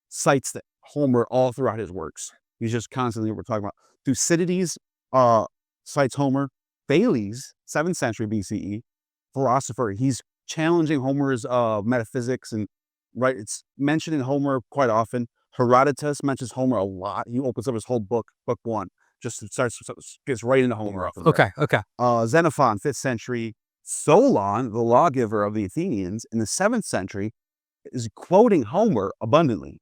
cites that Homer all throughout his works. He's just constantly what we're talking about. Thucydides cites Homer. Thales, 7th century BCE, philosopher. He's challenging Homer's metaphysics and it's mentioned in Homer quite often. Herodotus mentions Homer a lot. He opens up his whole book 1, just gets right into Homer. Okay. Xenophon, 5th century. Solon, the lawgiver of the Athenians in the 7th century, is quoting Homer abundantly.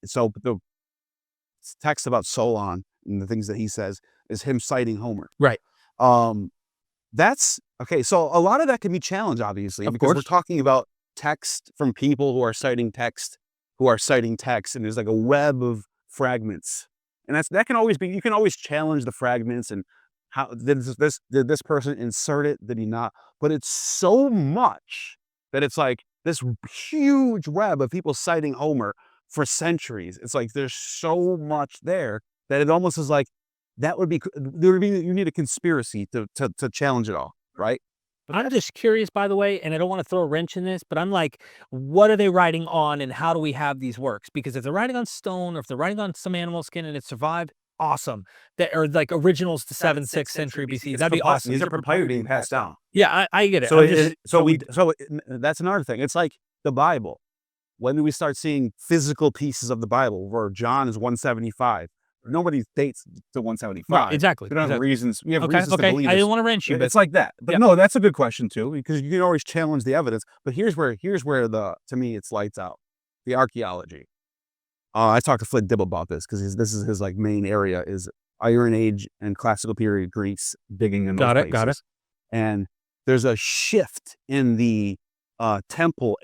So the text about Solon and the things that he says is him citing Homer. Right. That's okay. So a lot of that can be challenged, obviously, of because course. we're talking about text from people who are citing text, and there's like a web of fragments, and that can always be. You can always challenge the fragments and how did this person insert it? Did he not? But it's so much that it's like this huge web of people citing Homer for centuries. It's like there's so much there that it almost is like that would be you need a conspiracy to challenge it all, right? But I'm just curious, by the way, and I don't want to throw a wrench in this, but I'm like, what are they writing on and how do we have these works? Because if they're writing on stone or if they're writing on some animal skin and it survived, awesome. That are like originals to 7th, 6th century BC. That'd be awesome. These are papyri being passed down. Yeah, I get it. So that's another thing. It's like the Bible. When do we start seeing physical pieces of the Bible where John is 175? Nobody dates to 175. Right, exactly. We don't have reasons. We have Okay, reasons to believe I it. didn't want to wrench you, but It's like that. But Yeah. no, that's a good question too, because you can always challenge the evidence. But here's where to me it's lights out. The archaeology. I talked to Flint Dibble about this because this is his like main area is Iron Age and Classical Period Greece, digging in those places. Got it. And there's a shift in the temple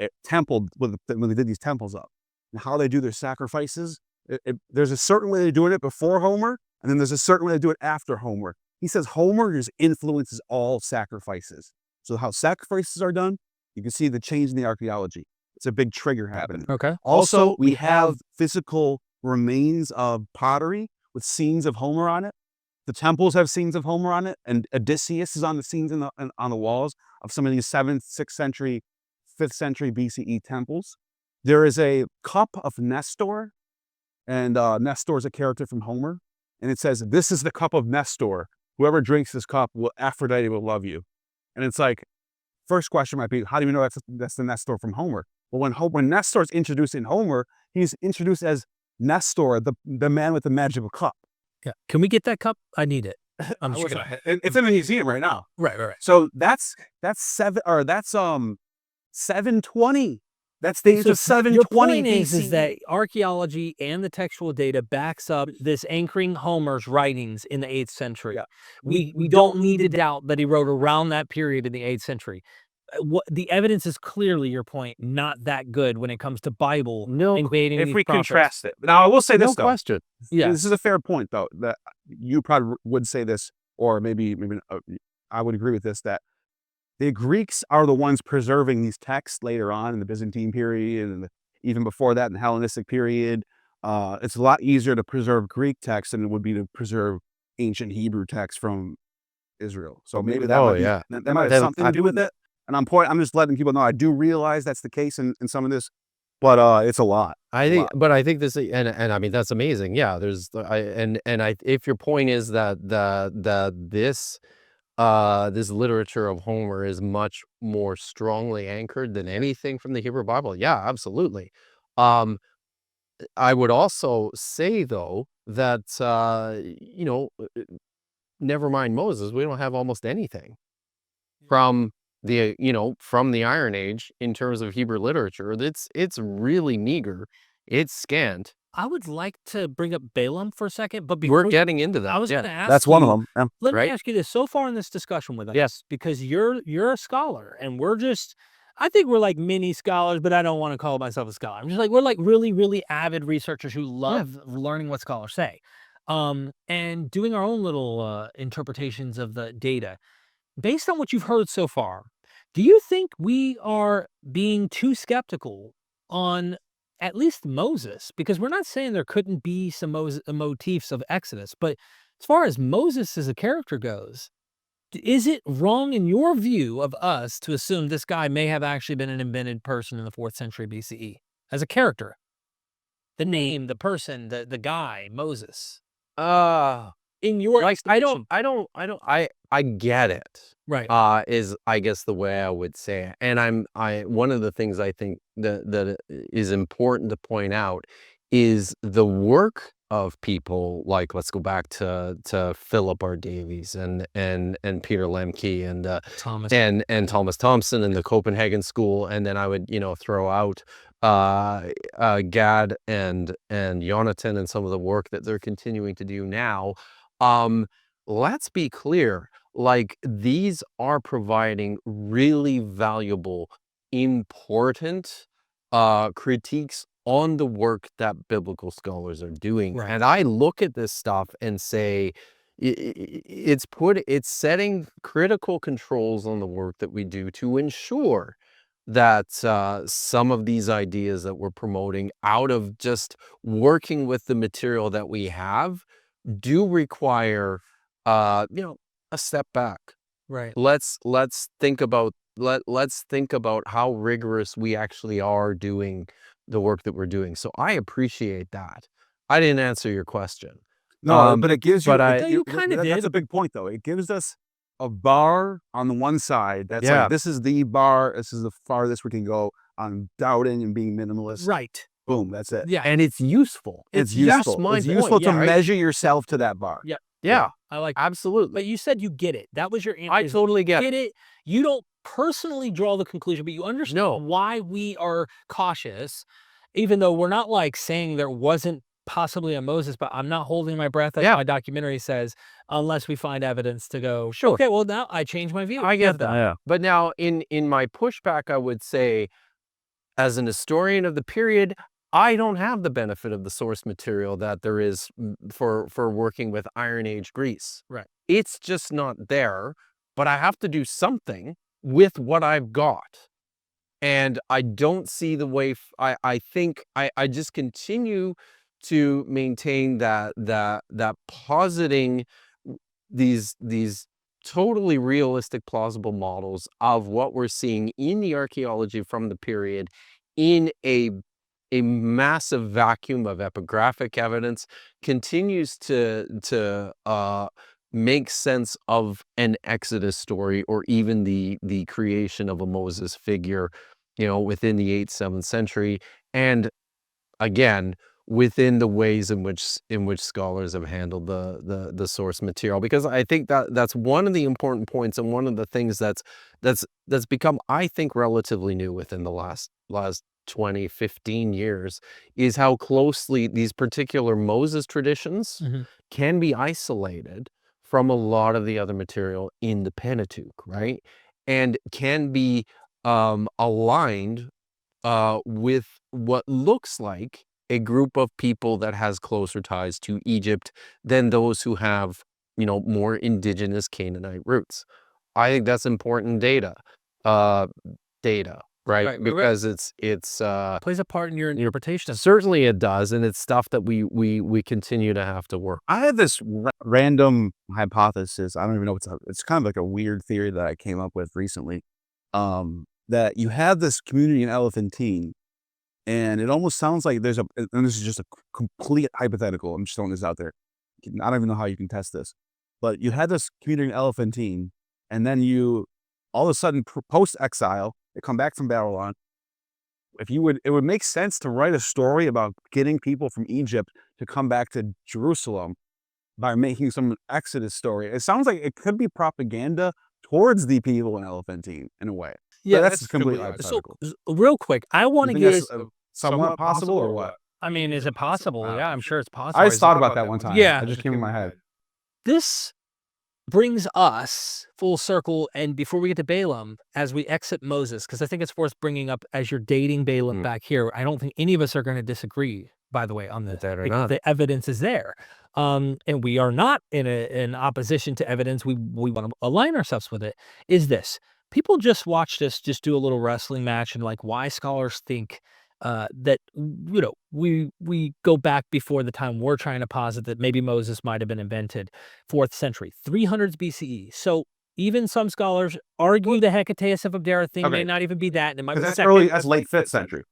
when they did these temples up and how they do their sacrifices. There's a certain way they're doing it before Homer, and then there's a certain way they do it after Homer. He says Homer just influences all sacrifices. So how sacrifices are done, you can see the change in the archaeology. It's a big trigger happening. Okay. Also, we have physical remains of pottery with scenes of Homer on it. The temples have scenes of Homer on it, and Odysseus is on the scenes on the walls of some of these 7th, 6th century, 5th century BCE temples. There is a cup of Nestor, and Nestor is a character from Homer, and it says, "This is the cup of Nestor. Whoever drinks this cup, Aphrodite will love you." And it's like, first question might be, how do we know that's the Nestor from Homer? Well, when Nestor is introduced in Homer, he's introduced as Nestor, the man with the magical cup. Yeah. Can we get that cup? I need it. It's in the museum right now. Right. So that's 720. That's the age of 720 Your point BC. is that archaeology and the textual data backs up this anchoring Homer's writings in the 8th century. Yeah. We don't need to doubt that he wrote around that period in the 8th century. The evidence is clearly, your point, not that good when it comes to Bible. Invading if these we prophets. contrast it. Now, I will say this, No though. question. Yeah. This is a fair point, though, that you probably would say this, or maybe I would agree with this, that the Greeks are the ones preserving these texts later on in the Byzantine period and even before that in the Hellenistic period. It's a lot easier to preserve Greek texts than it would be to preserve ancient Hebrew texts from Israel. So maybe that might have something to do with it. And I'm just letting people know I do realize that's the case in some of this, but it's a lot. I think this, and I mean that's amazing. Yeah, if your point is that this literature of Homer is much more strongly anchored than anything from the Hebrew Bible, yeah, absolutely. I would also say though that never mind Moses, we don't have almost anything from the Iron Age in terms of Hebrew literature. It's really meager. It's scant. I would like to bring up Balaam for a second, but We're getting into that. I was going to ask That's one of them. Yeah. Let me Right? ask you this. So far in this discussion with us, Yes. because you're a scholar and I think we're like mini scholars, but I don't want to call myself a scholar. I'm just like, we're like really, really avid researchers who love learning what scholars say, and doing our own little interpretations of the data. Based on what you've heard so far, do you think we are being too skeptical on at least Moses? Because we're not saying there couldn't be some motifs of Exodus, but as far as Moses as a character goes, is it wrong in your view of us to assume this guy may have actually been an invented person in the 4th century BCE as a character? The name, the person, the guy, Moses. In your I get it. Right. Is I guess the way I would say it. And one of the things I think that is important to point out is the work of people like, let's go back to Philip R. Davies and Peter Lemke and Thomas. and Thomas Thompson and the Copenhagen School, and then I would throw out Gad and Jonathan and some of the work that they're continuing to do now. Let's be clear, like these are providing really valuable, important critiques on the work that biblical scholars are doing. Right. And I look at this stuff and say, it's setting critical controls on the work that we do to ensure that some of these ideas that we're promoting out of just working with the material that we have do require, a step back. Right. Let's think about how rigorous we actually are doing the work that we're doing. So I appreciate that. I didn't answer your question. No, but it gives you. but you kinda That's a did. big point, though. It gives us a bar on the one side. That's Yeah. like, this is the bar. This is the farthest we can go on doubting and being minimalist. Right. Boom. That's it. Yeah. And it's useful. It's just useful. my It's point, useful to yeah, right? measure yourself to that bar. Yeah. Yeah, I like absolutely. But you said you get it. That was your answer. I totally get it. Get it. You don't personally draw the conclusion, but you understand No. why we are cautious, even though we're not like saying there wasn't possibly a Moses, but I'm not holding my breath, as Yeah. my documentary says, unless we find evidence to go, Sure. okay, well, now I changed my view. I get of that. Yeah. But now in my pushback, I would say, as an historian of the period, I don't have the benefit of the source material that there is for working with Iron Age Greece. Right. It's just not there, but I have to do something with what I've got. And I don't see the way, I think I just continue to maintain that positing these totally realistic, plausible models of what we're seeing in the archaeology from the period in a massive vacuum of epigraphic evidence continues to make sense of an Exodus story, or even the creation of a Moses figure, within the 8th, 7th century. And again, within the ways in which scholars have handled the source material, because I think that's one of the important points, and one of the things that's become, I think, relatively new within the last 20, 15 years, is how closely these particular Moses traditions can be isolated from a lot of the other material in the Pentateuch, right? And can be aligned with what looks like a group of people that has closer ties to Egypt than those who have, more indigenous Canaanite roots. I think that's important data, right? Because it's plays a part in your interpretation. certainly it does, and it's stuff that we continue to have to work. I had this random hypothesis. I don't even know it's kind of like a weird theory that I came up with recently. That you have this community in Elephantine, and it almost sounds like and this is just a complete hypothetical. I'm just throwing this out there. I don't even know how you can test this, but you had this community in Elephantine, and then you, all of a sudden, post-exile, they come back from Babylon. It would make sense to write a story about getting people from Egypt to come back to Jerusalem by making some Exodus story. It sounds like it could be propaganda towards the people in Elephantine in a way. Yeah, But that's completely hypothetical. So, real quick, I want to You think get. that's somewhat possible, or what? I mean, is it possible? Yeah, I'm sure it's possible. I just thought about that one time. Yeah. It just came in my head. This brings us full circle, and before we get to Balaam, as we exit Moses, because I think it's worth bringing up as you're dating Balaam back here. I don't think any of us are going to disagree, by the way, on this. The evidence is there. And we are not in opposition to evidence. We want to align ourselves with it. Is this. People just watched us just do a little wrestling match, and like why scholars think that we go back before the time we're trying to posit that maybe Moses might have been invented, 4th century, 300s BCE. So even some scholars argue the Hecateus of Abdera thing may not even be that, and it might be Because second. that's late 5th century.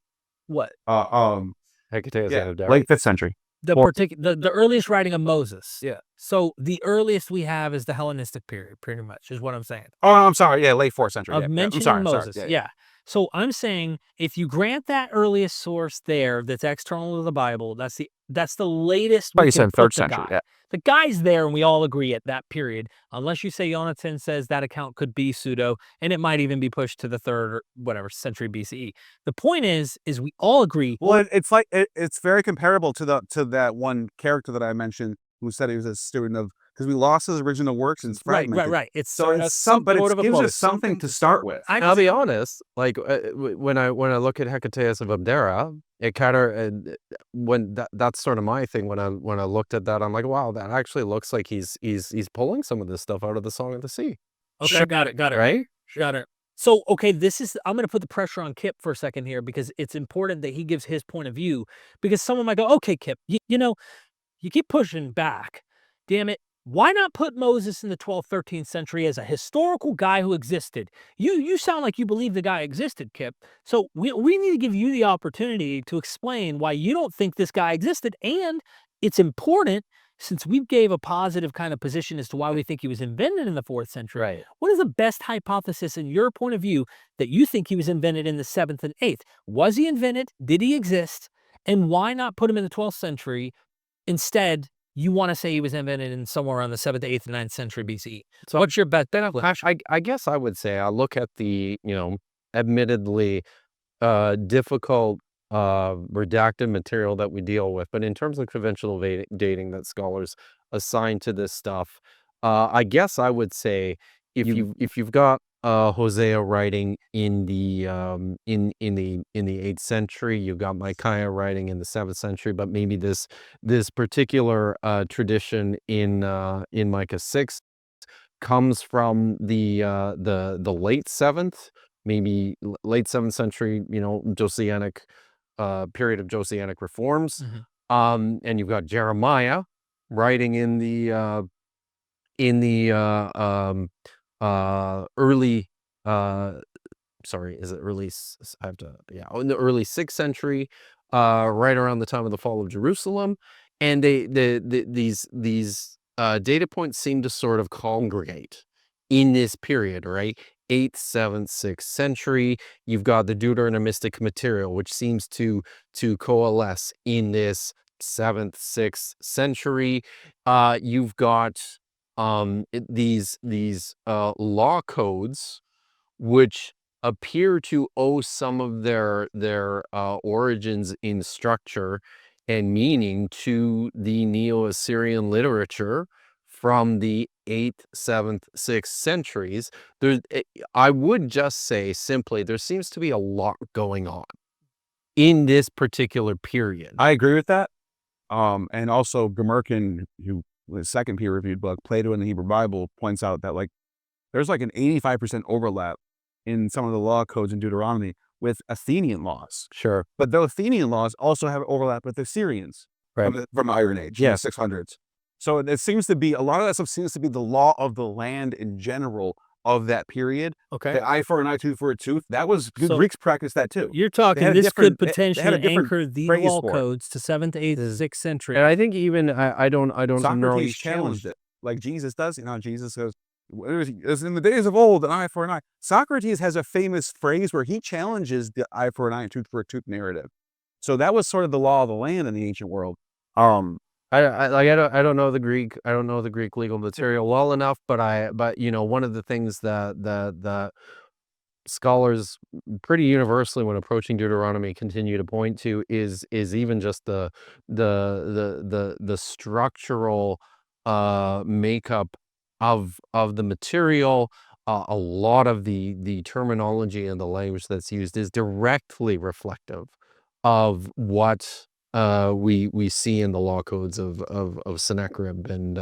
What? Hecateus of Abdera. Late 5th century. The earliest writing of Moses. Yeah. So the earliest we have is the Hellenistic period, pretty much, is what I'm saying. Oh, I'm sorry. Yeah, late 4th century. Of mentioning Moses. Yeah. So I'm saying if you grant that earliest source there that's external to the Bible, that's the latest. But you said 3rd century. Yeah. The guy's there, and we all agree at that period, unless you say Jonathan says that account could be pseudo, and it might even be pushed to the 3rd or whatever century BCE. The point is we all agree. Well, it's like it's very comparable to that one character that I mentioned who said he was a student of, because we lost his original works and it's fragmented. Right. But it gives us something to start with. I'll be honest. Like when I look at Hecateus of Abdera, it kind of that's sort of my thing. When I looked at that, I'm like, wow, that actually looks like he's pulling some of this stuff out of the Song of the Sea. Okay, got it. Right? Got it. So, okay, I'm going to put the pressure on Kipp for a second here because it's important that he gives his point of view. Because someone might go, okay, Kipp, you keep pushing back. Damn it. Why not put Moses in the 12th, 13th century as a historical guy who existed? You sound like you believe the guy existed, Kipp. So we need to give you the opportunity to explain why you don't think this guy existed. And it's important, since we gave a positive kind of position as to why we think he was invented in the 4th century. Right. What is the best hypothesis in your point of view that you think he was invented in the 7th and 8th? Was he invented? Did he exist? And why not put him in the 12th century? Instead, you want to say he was invented in somewhere around the 7th, 8th, and 9th century BCE. So what's your bet? I guess I would say I look at the, admittedly difficult redacted material that we deal with, but in terms of conventional dating that scholars assign to this stuff, I guess I would say if you've got Hosea writing in the in the 8th century, you've got Micaiah writing in the 7th century, but maybe this particular tradition in Micah 6 comes from the late 7th, maybe late 7th century, Josianic period of Josianic reforms. And you've got Jeremiah writing in the early sorry, is it early? I have to, in the early 6th century, right around the time of the fall of Jerusalem, and these data points seem to sort of congregate in this period, right? 8th, 7th, 6th century. You've got the Deuteronomistic material, which seems to coalesce in this 7th, 6th century. You've got these law codes, which appear to owe some of their origins in structure and meaning to the Neo-Assyrian literature from the 8th, 7th, 6th centuries. I would just say simply, there seems to be a lot going on in this particular period. I agree with that. And also Gmerkin, who the second peer-reviewed book, Plato and the Hebrew Bible, points out that there's an 85% overlap in some of the law codes in Deuteronomy with Athenian laws. Sure. But the Athenian laws also have overlap with the Assyrians from the Iron Age, the 600s. So it seems to be, a lot of that stuff seems to be the law of the land in general of that period. Okay. The eye for an eye, tooth for a tooth. That was, Greeks practiced that too. You're talking this could potentially anchor the law codes to 7th, 8th, 6th century. And I think even, I don't Socrates challenged it, like Jesus does. Jesus says, as in the days of old, an eye for an eye. Socrates has a famous phrase where he challenges the eye for an eye, tooth for a tooth narrative. So that was sort of the law of the land in the ancient world. I don't know the Greek. I don't know the Greek legal material well enough, but one of the things that scholars pretty universally when approaching Deuteronomy continue to point to is even just the structural makeup of the material. A lot of the terminology and the language that's used is directly reflective of what we see in the law codes of Sennacherib and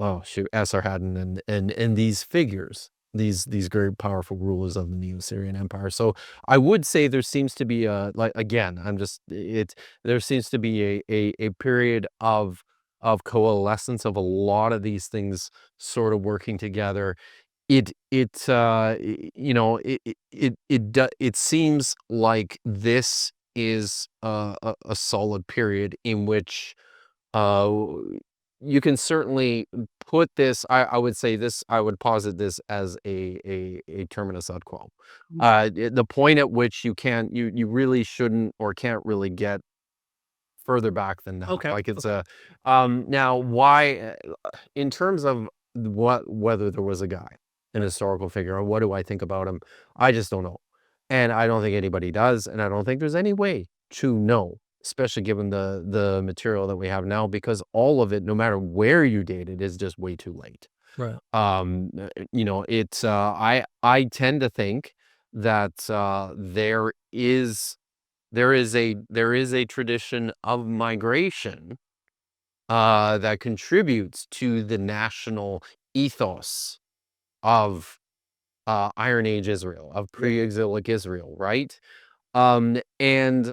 Esarhaddon and these figures, these very powerful rulers of the Neo-Assyrian Empire. So I would say there seems to be there seems to be a period of coalescence of a lot of these things sort of working together. It seems like this is a solid period in which you can certainly put this. I would say this. I would posit this as a terminus ad quo. The point at which you really shouldn't or can't really get further back than that. Okay. Like it's now why in terms of whether there was a guy, an historical figure, or what do I think about him? I just don't know. And I don't think anybody does, and I don't think there's any way to know, especially given the material that we have now, because all of it, no matter where you date it, is just way too late. Right. It's I tend to think that there is a tradition of migration that contributes to the national ethos of Iron Age Israel, of pre-exilic Israel, right? And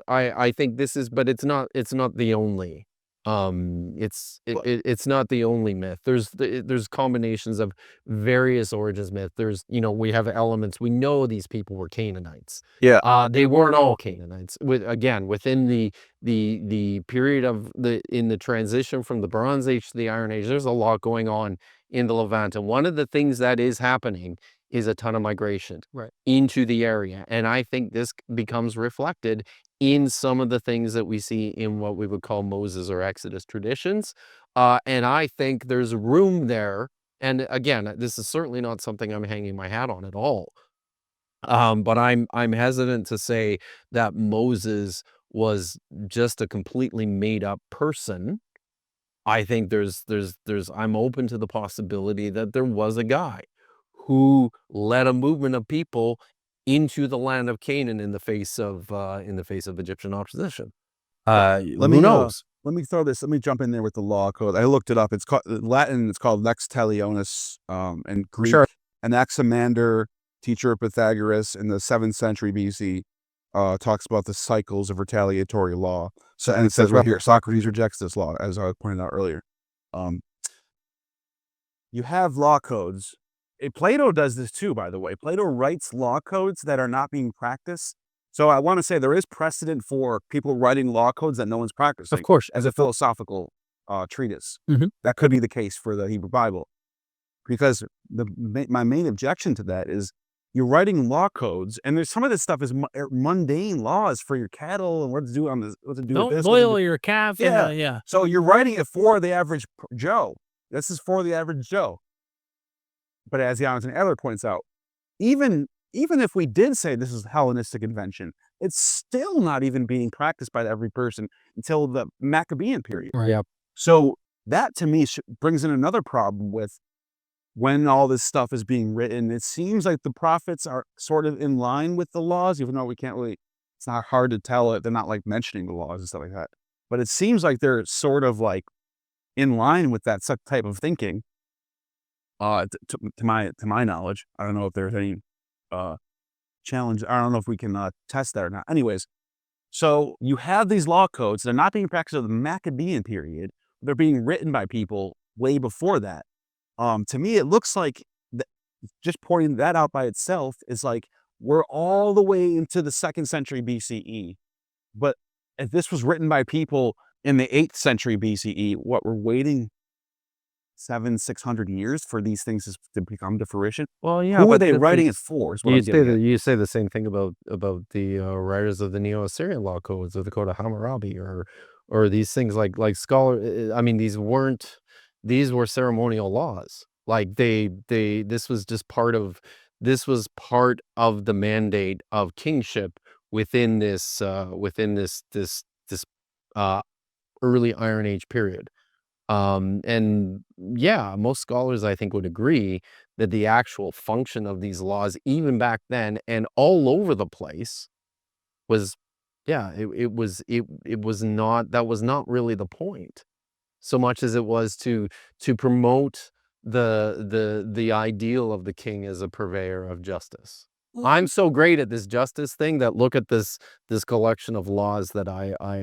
I think this is, but it's not the only, it's not the only myth. There's combinations of various origins myth. There's, we have elements. We know these people were Canaanites. Yeah. They weren't all Canaanites. Within the period of in the transition from the Bronze Age to the Iron Age, there's a lot going on in the Levant. And one of the things that is happening is a ton of migration into the area. And I think this becomes reflected in some of the things that we see in what we would call Moses or Exodus traditions. And I think there's room there. And again, this is certainly not something I'm hanging my hat on at all. But I'm hesitant to say that Moses was just a completely made up person. I think I'm open to the possibility that there was a guy who led a movement of people into the land of Canaan in the face of Egyptian opposition. Who knows? Let me jump in there with the law code. I looked it up. It's called Latin. It's called Lex Talionis, and Greek. Sure. Anaximander, teacher of Pythagoras in the 7th century BC, talks about the cycles of retaliatory law. So, and it says right here, Socrates rejects this law, as I pointed out earlier. You have law codes. Plato does this too, by the way. Plato writes law codes that are not being practiced. So I want to say there is precedent for people writing law codes that no one's practicing. Of course. As a philosophical treatise. Mm-hmm. That could be the case for the Hebrew Bible. Because my main objection to that is you're writing law codes, and there's some of this stuff is mundane laws for your cattle and what to do with this. Don't boil your calf. Yeah. So you're writing it for the average Joe. This is for the average Joe. But as Jonathan Eller points out, even if we did say this is Hellenistic invention, it's still not even being practiced by every person until the Maccabean period. Right. Yep. So that to me brings in another problem with when all this stuff is being written. It seems like the prophets are sort of in line with the laws, even though we can't really, it's not hard to tell it. They're not like mentioning the laws and stuff like that. But it seems like they're sort of like in line with that type of thinking. To my knowledge, I don't know if there's any challenge. I don't know if we can test that or not. Anyways, so you have these law codes. They're not being practiced in the Maccabean period. They're being written by people way before that. To me, it looks like just pointing that out by itself is like we're all the way into the 2nd century BCE. But if this was written by people in the 8th century BCE, what we're waiting 600 years for these things to become to fruition. Well, yeah. Who are they writing it for? Is what you say the same thing about the writers of the Neo-Assyrian law codes, or the Code of Hammurabi, or these things like scholar. I mean, these were ceremonial laws. Like this was part of the mandate of kingship within this early Iron Age period. And yeah, most scholars, I think, would agree that the actual function of these laws, even back then and all over the place, was, it was not, that was not really the point, so much as it was to promote the ideal of the king as a purveyor of justice. I'm so great at this justice thing that look at this collection of laws that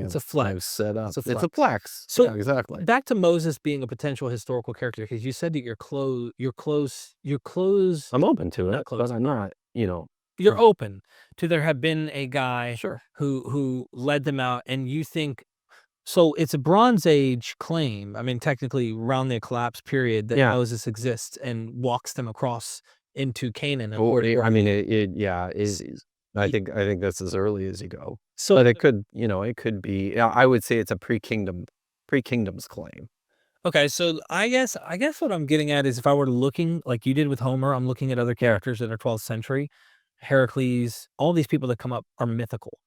It's a flex. I've set up. It's It's a flex. So yeah, exactly. back to Moses being a potential historical character, because you said that you're close. I'm open to Not it, close. but I'm not, You're open to there have been a guy sure. who led them out, and you think so. It's a Bronze Age claim. I mean, technically, around the collapse period that Yeah. Moses exists and walks them across into Canaan. I mean, I think that's as early as you go. So But it could be. I would say it's a pre-kingdom's claim. okay, so I guess what I'm getting at is if I were looking like you did with Homer, I'm looking at other characters that are 12th century, Heracles, all these people that come up are mythical.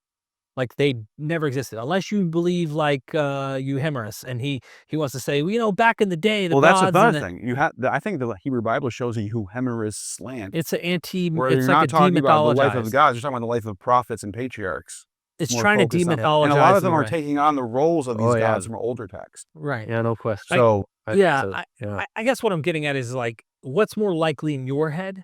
Like they never existed, unless you believe like Euhemerus, and he wants to say, back in the day, the that's gods another thing. I think the Hebrew Bible shows a Euhemerus land. It's an anti. Where it's you're like not a talking about the life demythologized. of the gods. You're talking about the life of prophets and patriarchs. It's more trying to focused on that. demythologize. And a lot of them in a are way. taking on the roles of these Oh, yeah. gods from older texts. Right. Yeah, no question. So I guess what I'm getting at is like, what's more likely in your head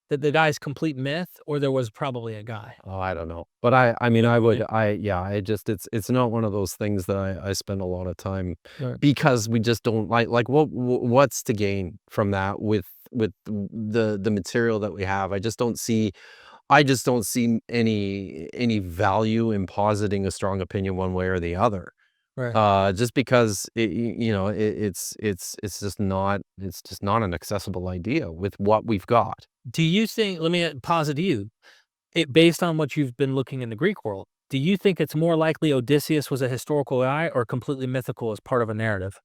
that the guy's complete myth, or there was probably a guy? Oh, I don't know. But I mean, I would, Yeah. I just, it's not one of those things that I spend a lot of time Right. because we just don't like, what's to gain from that with the material that we have? I just don't see any value in positing a strong opinion one way or the other. Right. Just because it's just not an accessible idea with what we've got. Do you think, let me posit you, based on what you've been looking in the Greek world, do you think it's more likely Odysseus was a historical guy or completely mythical as part of a narrative?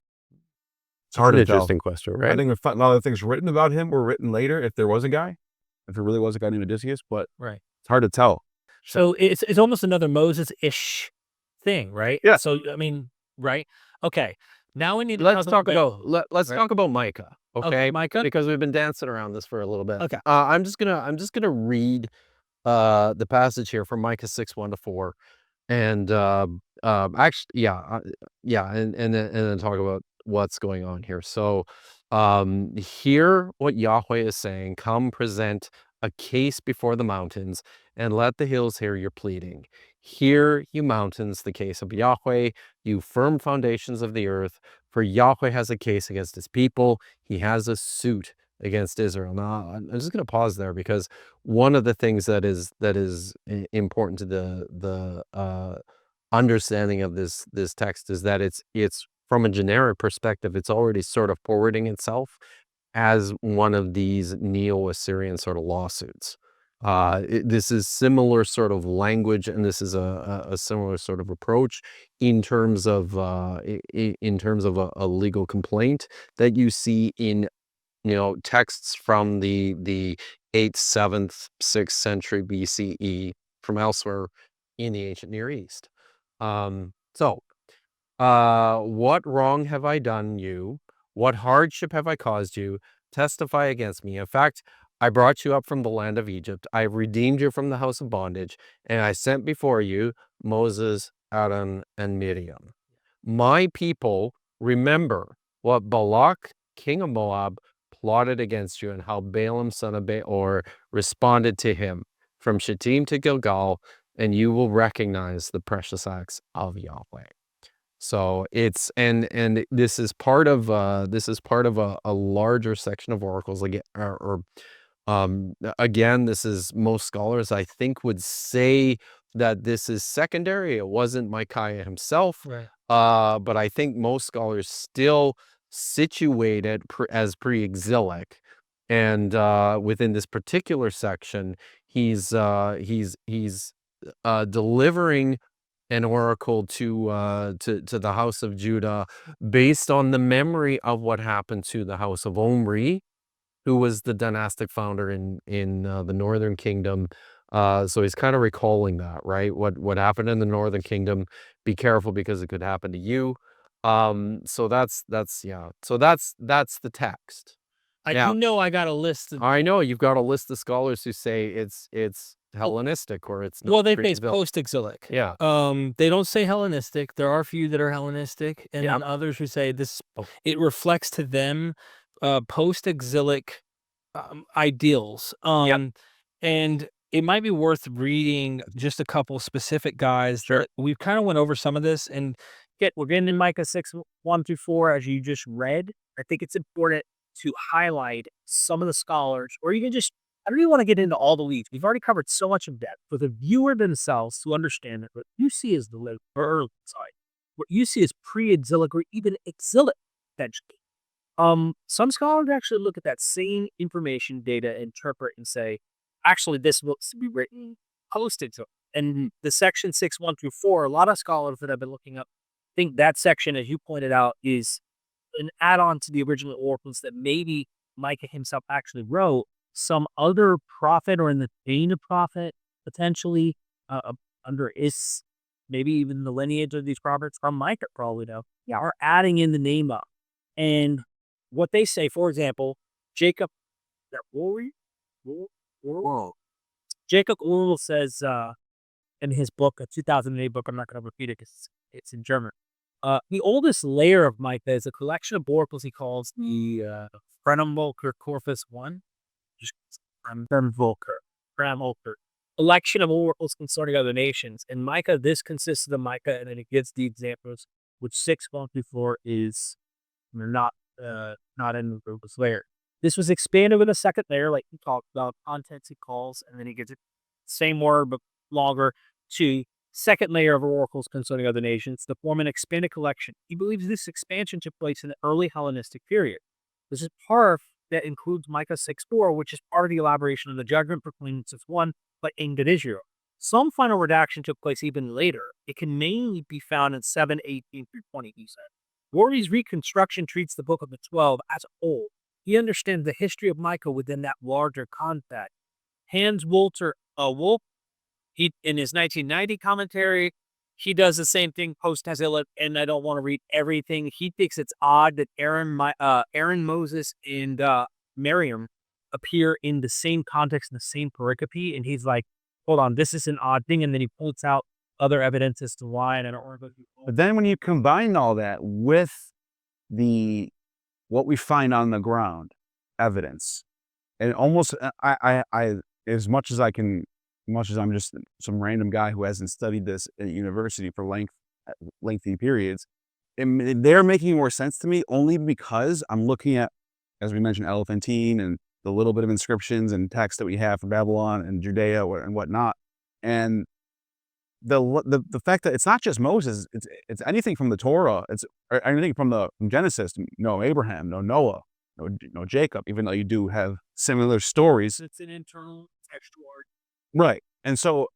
It's hard An to tell. interesting question, I right? think a lot of things written about him were written later if there was a guy, if there really was a guy named Odysseus, but Right. it's hard to tell. So it's almost another Moses-ish thing, right? Yeah. So, I mean, right? Okay. Now we need to Let's talk talk about, let's right. talk about Micah, okay? Micah? Because we've been dancing around this for a little bit. Okay. I'm just gonna read the passage here from Micah 6:1-4, and actually, and then talk about what's going on here. So, hear what Yahweh is saying. Come, present a case before the mountains, and let the hills hear your pleading. Hear, you mountains, the case of Yahweh, you firm foundations of the earth. For Yahweh has a case against his people. He has a suit against Israel. Now, I'm just going to pause there because one of the things that is important to the understanding of this text is that it's from a generic perspective, it's already sort of forwarding itself as one of these Neo-Assyrian sort of lawsuits. This is similar sort of language, and this is a similar sort of approach in terms of a legal complaint that you see in texts from the 8th, 7th, 6th century BCE from elsewhere in the ancient Near East. What wrong have I done you? What hardship have I caused you? Testify against me. In fact, I brought you up from the land of Egypt. I have redeemed you from the house of bondage, and I sent before you Moses, Aaron, and Miriam. My people, remember what Balak, king of Moab, plotted against you, and how Balaam, son of Beor, responded to him from Shittim to Gilgal, and you will recognize the precious acts of Yahweh. So it's and this is part of a larger section of oracles, like again, this is, most scholars I think would say that this is secondary. It wasn't Micaiah himself, Right. but I think most scholars still situate it as pre-exilic, and within this particular section, he's delivering an oracle to the house of Judah based on the memory of what happened to the house of Omri, who was the dynastic founder in the northern kingdom. So he's kind of recalling that, right? What happened in the northern kingdom? Be careful because it could happen to you. So that's the text. I Now, do know I got a list of, I know you've got a list of scholars who say it's Hellenistic or it's not. well, they say it's pre-exilic. post-exilic. Yeah. They don't say Hellenistic. There are a few that are Hellenistic, and then others who say this, it reflects to them post-exilic ideals. And it might be worth reading just a couple specific guys. Sure. We've kind of went over some of this, and we're getting in Micah 6:1-4, as you just read. I think it's important to highlight some of the scholars, or even just, I don't even want to get into all the weeds. We've already covered so much of depth for the viewer themselves to understand that what you see is the early side. What you see is pre-exilic or even exilic, potentially. Some scholars actually look at that same information, data, interpret, and say, actually, this looks to be written post-exilic. And the section 6:1-4, a lot of scholars that I've been looking up think that section, as you pointed out, is an add-on to the original oracles that maybe Micah himself actually wrote. Some other prophet, or in the vein of prophet, potentially under maybe even the lineage of these prophets from Micah, probably though, are adding in the name of. And what they say, for example, Jacob, Jacob Url says in his book, a 2008 book, I'm not going to repeat it because it's in German. The oldest layer of Micah is a collection of oracles he calls the Corpus 1, just Volker. Election of oracles concerning other nations. In Micah, this consists of the Micah, and then it gives the examples, which 6 months before is not in the purpose layer. This was expanded with a second layer, like he talked about, context he calls, and then he gets it same word but longer to second layer of oracles concerning other nations to form an expanded collection. He believes this expansion took place in the early Hellenistic period. This is part that includes Micah 6:4, which is part of the elaboration of the judgment proclaimed in 6:1, but aimed at Israel. Some final redaction took place even later. It can mainly be found in 7:18 through 20, he said. Worry's reconstruction treats the Book of the 12 as a whole. He understands the history of Micah within that larger context. Hans Wolf, he in his 1990 commentary, he does the same thing post Hazillah, and I don't want to read everything. He thinks it's odd that Aaron, Moses, and Miriam appear in the same context in the same pericope, and he's like, hold on, this is an odd thing, and then he points out other evidence as to why, and I don't want to go through. But then when you combine all that with what we find on the ground, evidence, and almost I as much as I'm just some random guy who hasn't studied this at university for lengthy periods, they're making more sense to me only because I'm looking at, as we mentioned, Elephantine and the little bit of inscriptions and text that we have from Babylon and Judea and whatnot, and the fact that it's not just Moses, it's anything from the Torah, it's anything from Genesis. No Abraham, no Noah, no Jacob, even though you do have similar stories. It's an internal textual art. Right. And so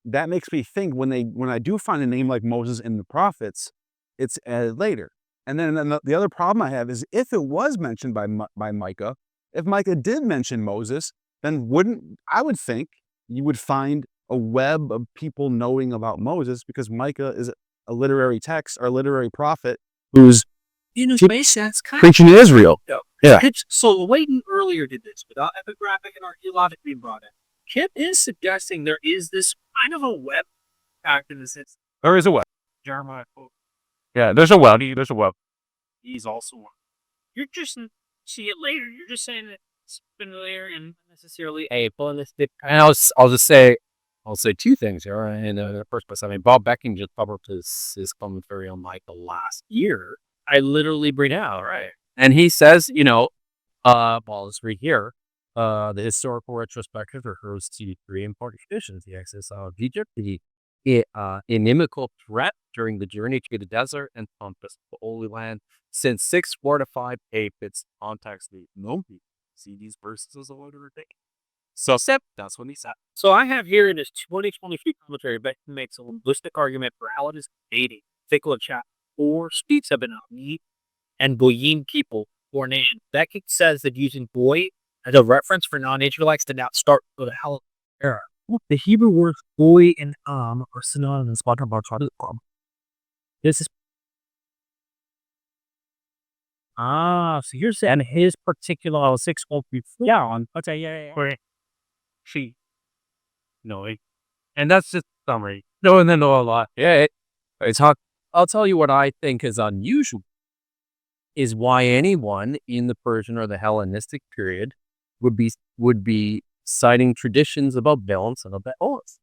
that makes me think when I do find a name like Moses in the prophets, it's added later. And then the other problem I have is if it was mentioned by Micah, if Micah did mention Moses, then I would think you would find a web of people knowing about Moses, because Micah is a literary text or a literary prophet who's preaching to Israel. Yeah. So Leighton earlier did this without epigraphic and archaeologic being brought in. Kipp is suggesting there is this kind of a web act in the sense. There is a web. Jeremiah. Yeah, there's a web. There's a web. He's also one. You're just see it later. You're just saying that it's been later and necessarily a ballistic. And I'll say two things here. In the first place, I mean, Bob Becking just published his commentary on Micah last year. I literally bring out, right? And he says, let's read here. The historical retrospective refers to 3 important traditions: the exodus out of Egypt, the inimical threat during the journey to the desert, and conquest of the Holy Land. Since 6:4-5 fits context, we know people see these verses as a literary thing. So that's what he said. So I have here in his 2023 commentary, Beck makes a linguistic argument for how it is dating. Fickle chat or speaks of an Ami and Goyim people or Nan. Beckett says that using boy as a reference for non-Israelites did not start with the Hell era. The Hebrew words boy and are synonymous. This is so here's and his particular 6:4. Yeah, okay, yeah. She, and that's just a summary. No, and then a lot. Yeah, it's hard. I'll tell you what I think is unusual is why anyone in the Persian or the Hellenistic period would be citing traditions about balance and about balance,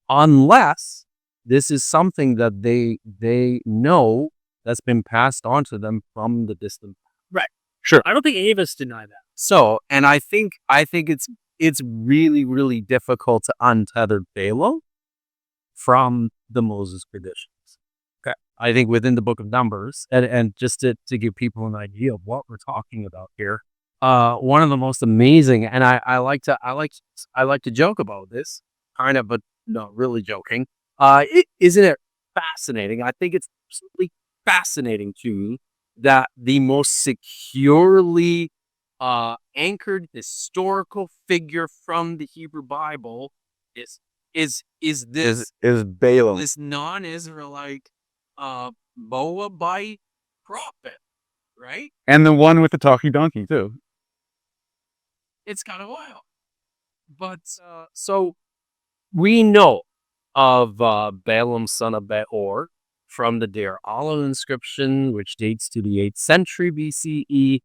unless this is something that they know that's been passed on to them from the distant. Right. Sure. I don't think any of us deny that. So, and I think it's really, really difficult to untether Balaam from the Moses traditions. Okay. I think within the book of Numbers, and just to give people an idea of what we're talking about here, one of the most amazing, and I like to joke about this, kind of, but not really joking. Isn't it fascinating? I think it's absolutely fascinating too that the most securely anchored historical figure from the Hebrew Bible is Balaam, this non-Israelite Moabite prophet, right? and the one with the talking donkey too. It's kind of wild, but so we know of Balaam, son of Beor, from the Deir Allah inscription, which dates to the 8th century BCE.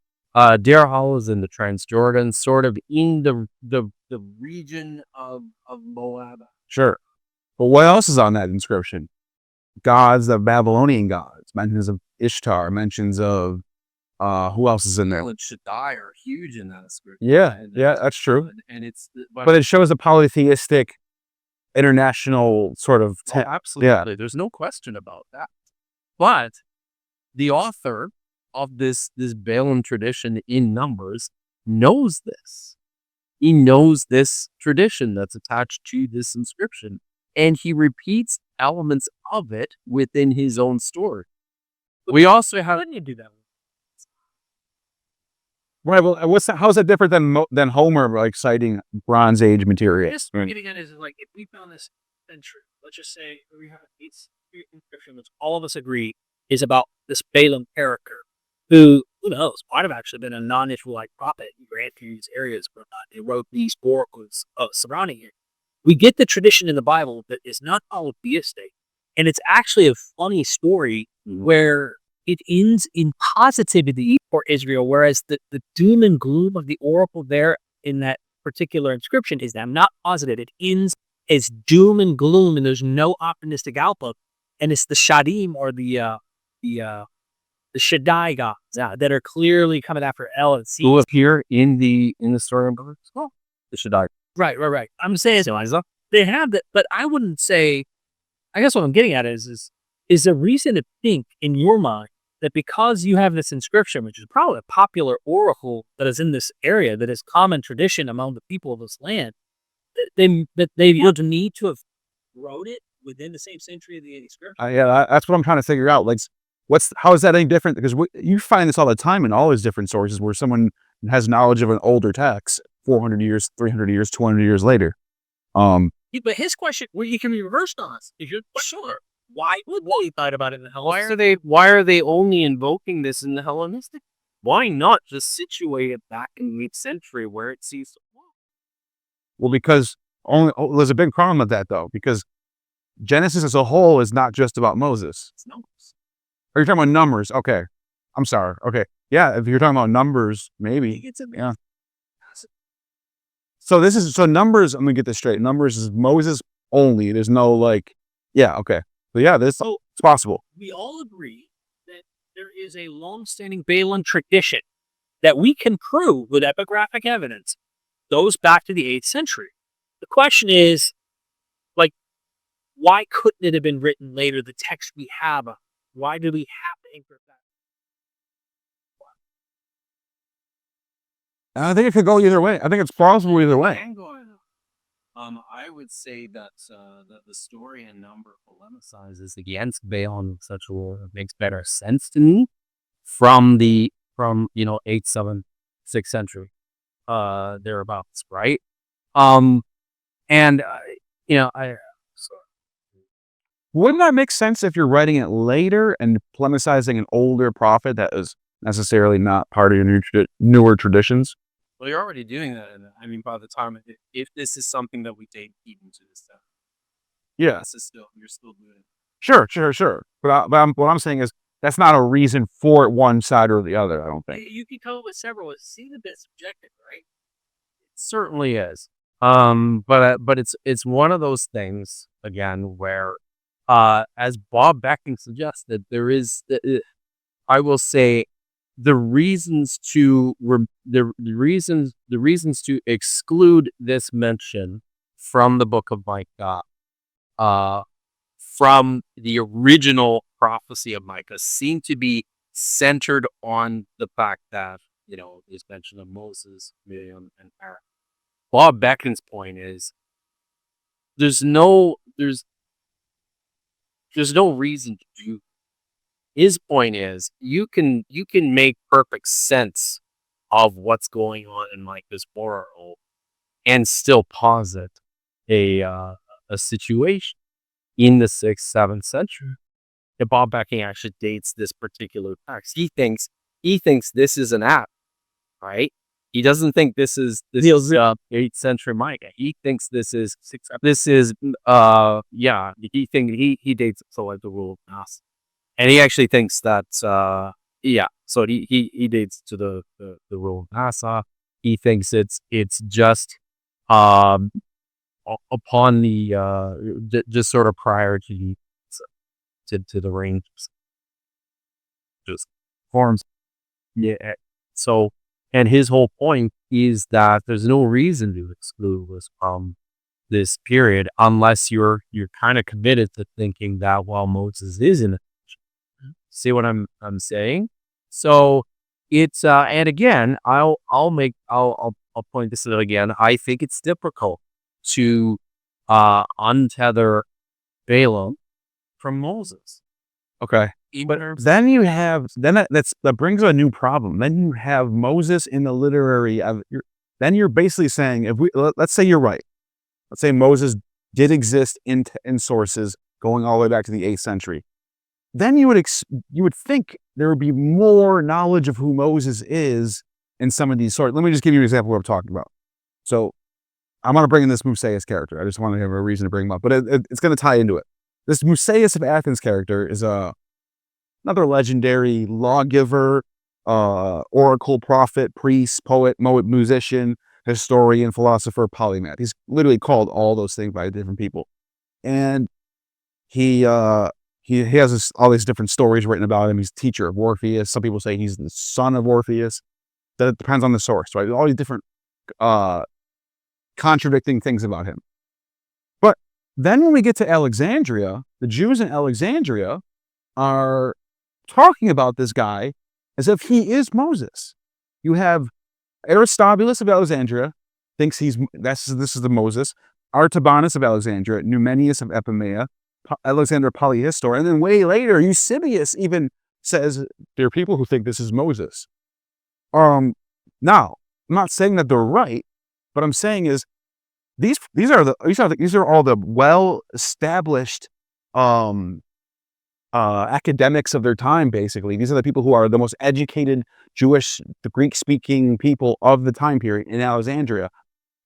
Deer Hollow is in the Transjordan, sort of in the region of Moab. Sure. But what else is on that inscription? Gods, the Babylonian gods, mentions of Ishtar, mentions of who else is in there? And Shaddai are huge in that inscription. Yeah, And yeah, that's true. And it's But it shows a polytheistic international sort of absolutely. There's no question about that. But the author of this Balaam tradition in Numbers knows this. He knows this tradition that's attached to this inscription, and he repeats elements of it within his own story. We also have. How did you do that? Right. Well, how is that different than Homer like citing Bronze Age material? Just getting at is like if we found this century, let's just say we have these inscription, which all of us agree is about this Balaam character, who knows might have actually been a non-Israelite prophet who ran through these areas, but they wrote these oracles surrounding it. We get the tradition in the Bible that is not polytheistic, and it's actually a funny story where it ends in positivity for Israel, whereas the doom and gloom of the oracle there in that particular inscription is not positive. It ends as doom and gloom, and there's no optimistic outlook. And it's the Shadim or the Shaddai gods that are clearly coming after El and C. Who appear in the story of Numbers? Well, the Shaddai. Right. I'm saying they have that, but I wouldn't say. I guess what I'm getting at is there reason to think in your mind that because you have this inscription, which is probably a popular oracle that is in this area, that is common tradition among the people of this land, that they would need to have wrote it within the same century of the inscription. Yeah, that's what I'm trying to figure out. Like, how is that any different? Because you find this all the time in all these different sources where someone has knowledge of an older text 400 years, 300 years, 200 years later. But his question, well, you can be reversed on us. If you're sure, why would they thought about it in the Hellenistic? Why are they only invoking this in the Hellenistic? Why not just situate it back in the 8th century where it sees the flow? Well, because there's a big problem with that though, because Genesis as a whole is not just about Moses. It's Numbers. Are you talking about Numbers? Okay. I'm sorry. Okay. Yeah, if you're talking about Numbers, maybe. Yeah. So Numbers, I'm gonna get this straight. Numbers is Moses only. There's no okay. So yeah, it's possible. We all agree that there is a long-standing Balaam tradition that we can prove with epigraphic evidence goes back to the 8th century. The question is, why couldn't it have been written later? The text we have, why do we have to anchor that? I think it could go either way. I think it's plausible either way. I would say that the story in Number polemicizes against Balaam in such a way that makes better sense to me from 8th, 7th, 6th century, thereabouts, right? Wouldn't that make sense if you're writing it later and polemicizing an older prophet that is necessarily not part of your newer traditions? Well, you're already doing that. By the time, if this is something that we take even to this time. Yeah. You're still doing it. Sure. But what I'm saying is that's not a reason for one side or the other, I don't think. You can come up with several. It seems a bit subjective, right? It certainly is. But it's one of those things, again, where, as Bob Becking suggested, there is, I will say, the reasons to exclude this mention from the book of Micah, from the original prophecy of Micah, seem to be centered on the fact that there's mention of Moses, Miriam, and Aaron. Bob Becking's point is there's no reason to do. His point is you can make perfect sense of what's going on in Micah's oral and still posit a situation in the 6th, 7th century. And Bob Becking actually dates this particular text. He thinks this is an app, right? He doesn't think this is 8th century Micah. He thinks he dates it so like the rule of Gnostic. And he actually thinks that Yeah. So he dates to the rule of NASA. He thinks it's just um upon the just sort of prior to the range just forms. Yeah. So, and his whole point is that there's no reason to exclude us from this period unless you're kind of committed to thinking that while Moses is in it. See what I'm saying? So it's and again, I'll point this out again. I think it's difficult to untether Balaam from Moses. Okay. But then you have, that brings a new problem. Then you have Moses in the literary, then you're basically saying, if let's say you're right. Let's say Moses did exist in sources going all the way back to the 8th century. Then you would think there would be more knowledge of who Moses is in some of these sources. Let me just give you an example of what I'm talking about. So I'm going to bring in this Musaeus character. I just want to have a reason to bring him up, but it's going to tie into it. This Musaeus of Athens character is another legendary lawgiver, oracle, prophet, priest, poet, musician, historian, philosopher, polymath. He's literally called all those things by different people. And he has all these different stories written about him. He's teacher of Orpheus. Some people say he's the son of Orpheus. That depends on the source, right? All these different contradicting things about him. But then when we get to Alexandria, the Jews in Alexandria are talking about this guy as if he is Moses. You have Aristobulus of Alexandria thinks this is the Moses. Artabanus of Alexandria, Numenius of Epimea, Alexander Polyhistor, and then way later Eusebius even says there are people who think this is Moses. Now I'm not saying that they're right, but I'm saying is these are all the well established academics of their time. Basically, these are the people who are the most educated Jewish, the Greek-speaking people of the time period in Alexandria.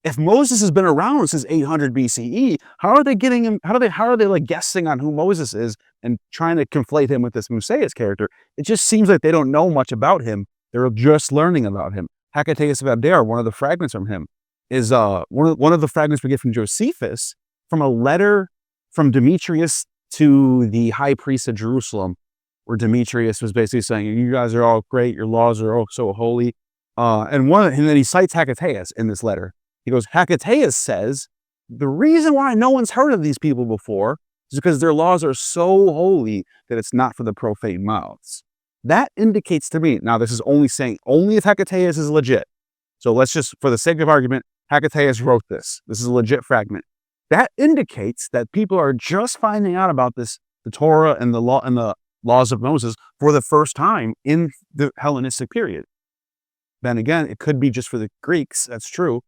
If Moses has been around since 800 BCE, how are they getting him? How are they like guessing on who Moses is and trying to conflate him with this Musaeus character? It just seems like they don't know much about him. They're just learning about him. Hecataeus of Abdera, one of the fragments from him, is one of the fragments we get from Josephus, from a letter from Demetrius to the high priest of Jerusalem, where Demetrius was basically saying, "You guys are all great. Your laws are all so holy." And then he cites Hecataeus in this letter. He goes, Hecataeus says, the reason why no one's heard of these people before is because their laws are so holy that it's not for the profane mouths. That indicates to me, now this is only saying, only if Hecataeus is legit. So let's just, for the sake of argument, Hecataeus wrote this. This is a legit fragment. That indicates that people are just finding out about this, the Torah and the law and the laws of Moses for the first time in the Hellenistic period. Then again, it could be just for the Greeks. That's true.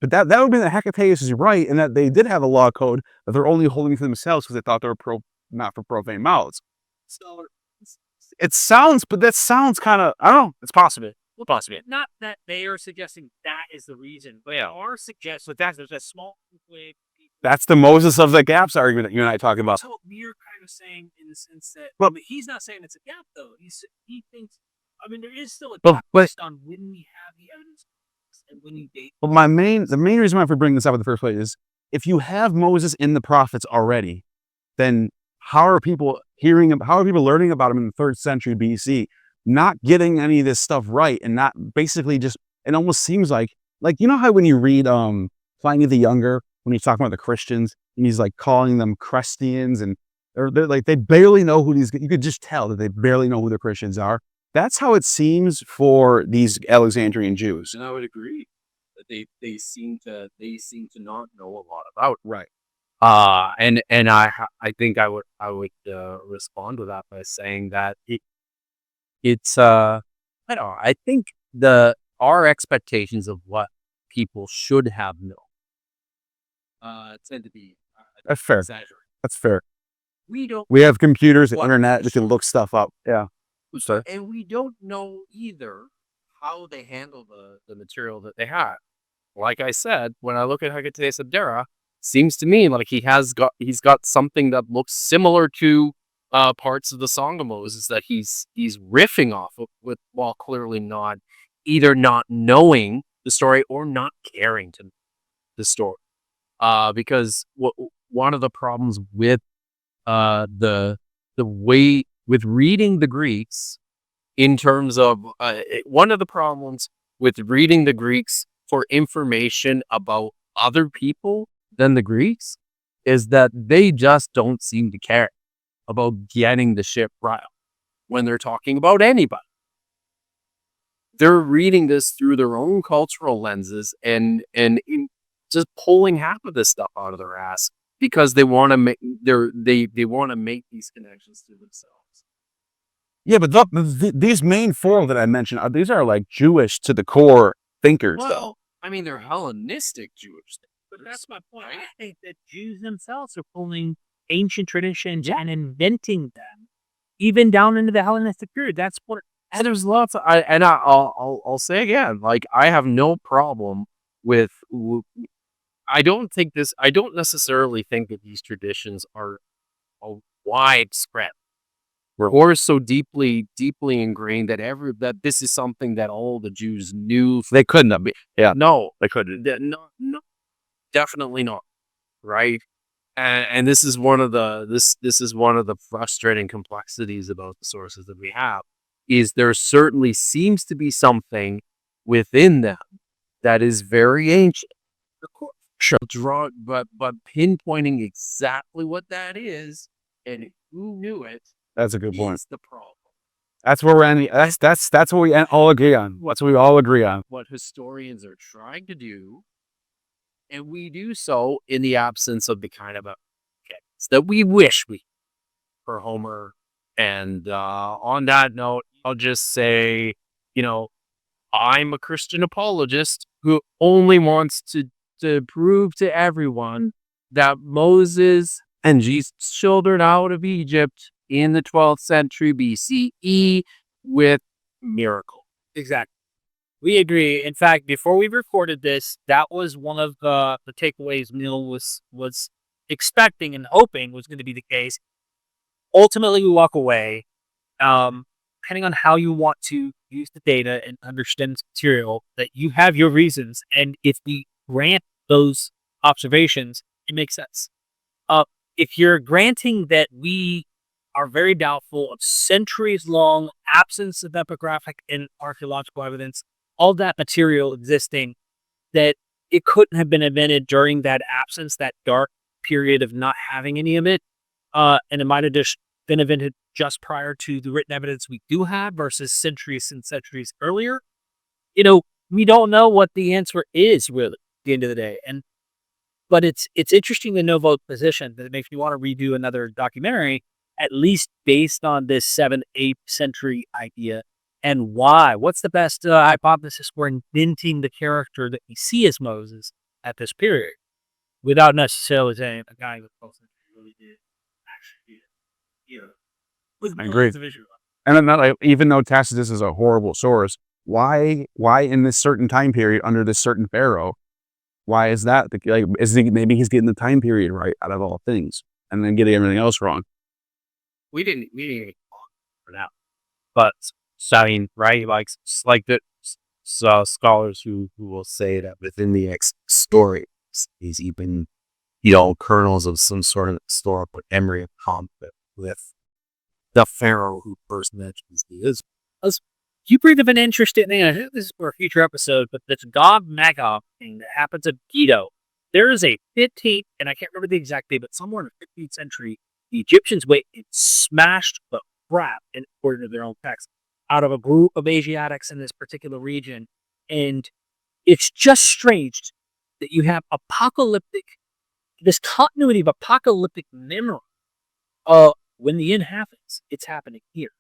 But that would mean that Hecataeus is right and that they did have a law code that they're only holding for themselves because they thought they were not for profane mouths. It sounds, but that sounds kind of, I don't know, it's possible. Possibly. Not that they are suggesting that is the reason, but they are suggesting that there's a small way. That's the Moses of the gaps argument that you and I are talking about. So we're kind of saying in the sense that, well, he's not saying it's a gap though. He thinks, I mean, there is still a gap based on when we have the evidence. And when you date. Well, the main reason why I'm bringing this up in the first place is if you have Moses in the prophets already, then how are people learning about him in the 3rd century BC, not getting any of this stuff right and not basically just, it almost seems like, you know how when you read Pliny the Younger, when he's talking about the Christians and he's like calling them Christians and they're like, they barely know who these, you could just tell that they barely know who the Christians are. That's how it seems for these Alexandrian Jews. And I would agree that they seem to not know a lot about. Right. And I think I would respond to that by saying that it's I don't know, I think our expectations of what people should have known tend to be that's fair. Exaggerated. That's fair. We have computers and internet. We can look stuff up. Yeah. And we don't know either how they handle the material that they had. Like I said, when I look at Hecataeus Abdera, seems to me like he's got something that looks similar to parts of the Song of Moses that he's riffing off of, while clearly either not knowing the story or not caring to the story. Because one of the problems with the way with reading the Greeks, in terms of one of the problems with reading the Greeks for information about other people than the Greeks, is that they just don't seem to care about getting the ship right when they're talking about anybody. They're reading this through their own cultural lenses and just pulling half of this stuff out of their ass because they want to make they want to make these connections to themselves. Yeah, but look, these main four that I mentioned, these are like Jewish to the core thinkers. Well, I mean, they're Hellenistic Jewish. But that's my point. I think that Jews themselves are pulling ancient traditions and inventing them, even down into the Hellenistic period. That's what. And there's lots of, I'll say again, like, I have no problem with. I don't necessarily think that these traditions are widespread. Or so deeply ingrained that this is something that all the Jews knew. They couldn't have been. Yeah, no, they couldn't. No, definitely not. Right, and this is one of the frustrating complexities about the sources that we have. Is there certainly seems to be something within them that is very ancient. Of course, sure. But pinpointing exactly what that is and who knew it. That's a good point. The problem. That's where we're that's what we all agree on. That's what we all agree on. What historians are trying to do, and we do so in the absence of the kind of that we wish we for Homer. And on that note, I'll just say, I'm a Christian apologist who only wants to prove to everyone that Moses and Jesus children out of Egypt in the 12th century BCE with miracle. Exactly. We agree. In fact, before we recorded this, that was one of the takeaways Neil was expecting and hoping was going to be the case. Ultimately, we walk away, depending on how you want to use the data and understand this material, that you have your reasons. And if we grant those observations, it makes sense. If you're granting that we are very doubtful of centuries-long absence of epigraphic and archaeological evidence, all that material existing, that it couldn't have been invented during that absence, that dark period of not having any of it, and it might have just been invented just prior to the written evidence we do have versus centuries and centuries earlier. We don't know what the answer is really at the end of the day. But it's interesting to know both positions. That it makes me want to redo another documentary, at least based on this 7th, 8th century idea. And why? What's the best hypothesis for inventing the character that we see as Moses at this period, without necessarily saying a guy with really did actually do it. I agree. And then even though Tacitus is a horrible source, why in this certain time period under this certain pharaoh? Why is that? Maybe he's getting the time period right out of all things, and then getting everything else wrong. We didn't for now, but I mean, right? Like the scholars who will say that within the story is even kernels of some sort of historical memory of conflict with the pharaoh who first mentions the Israelites. You bring up an interesting thing. I think this is for a future episode, but this Gog Magog thing that happens at Gito. There is a 15th, and I can't remember the exact date, but somewhere in the 15th century, the Egyptians went and smashed the crap, according to their own text, out of a group of Asiatics in this particular region. And it's just strange that you have this continuity of apocalyptic memory. When the end happens, it's happening here.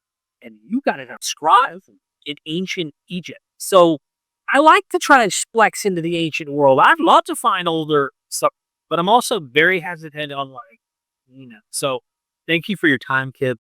And you got it inscribed in ancient Egypt. So I like to try to flex into the ancient world. I'd love to find older stuff, but I'm also very hesitant on So thank you for your time, Kipp.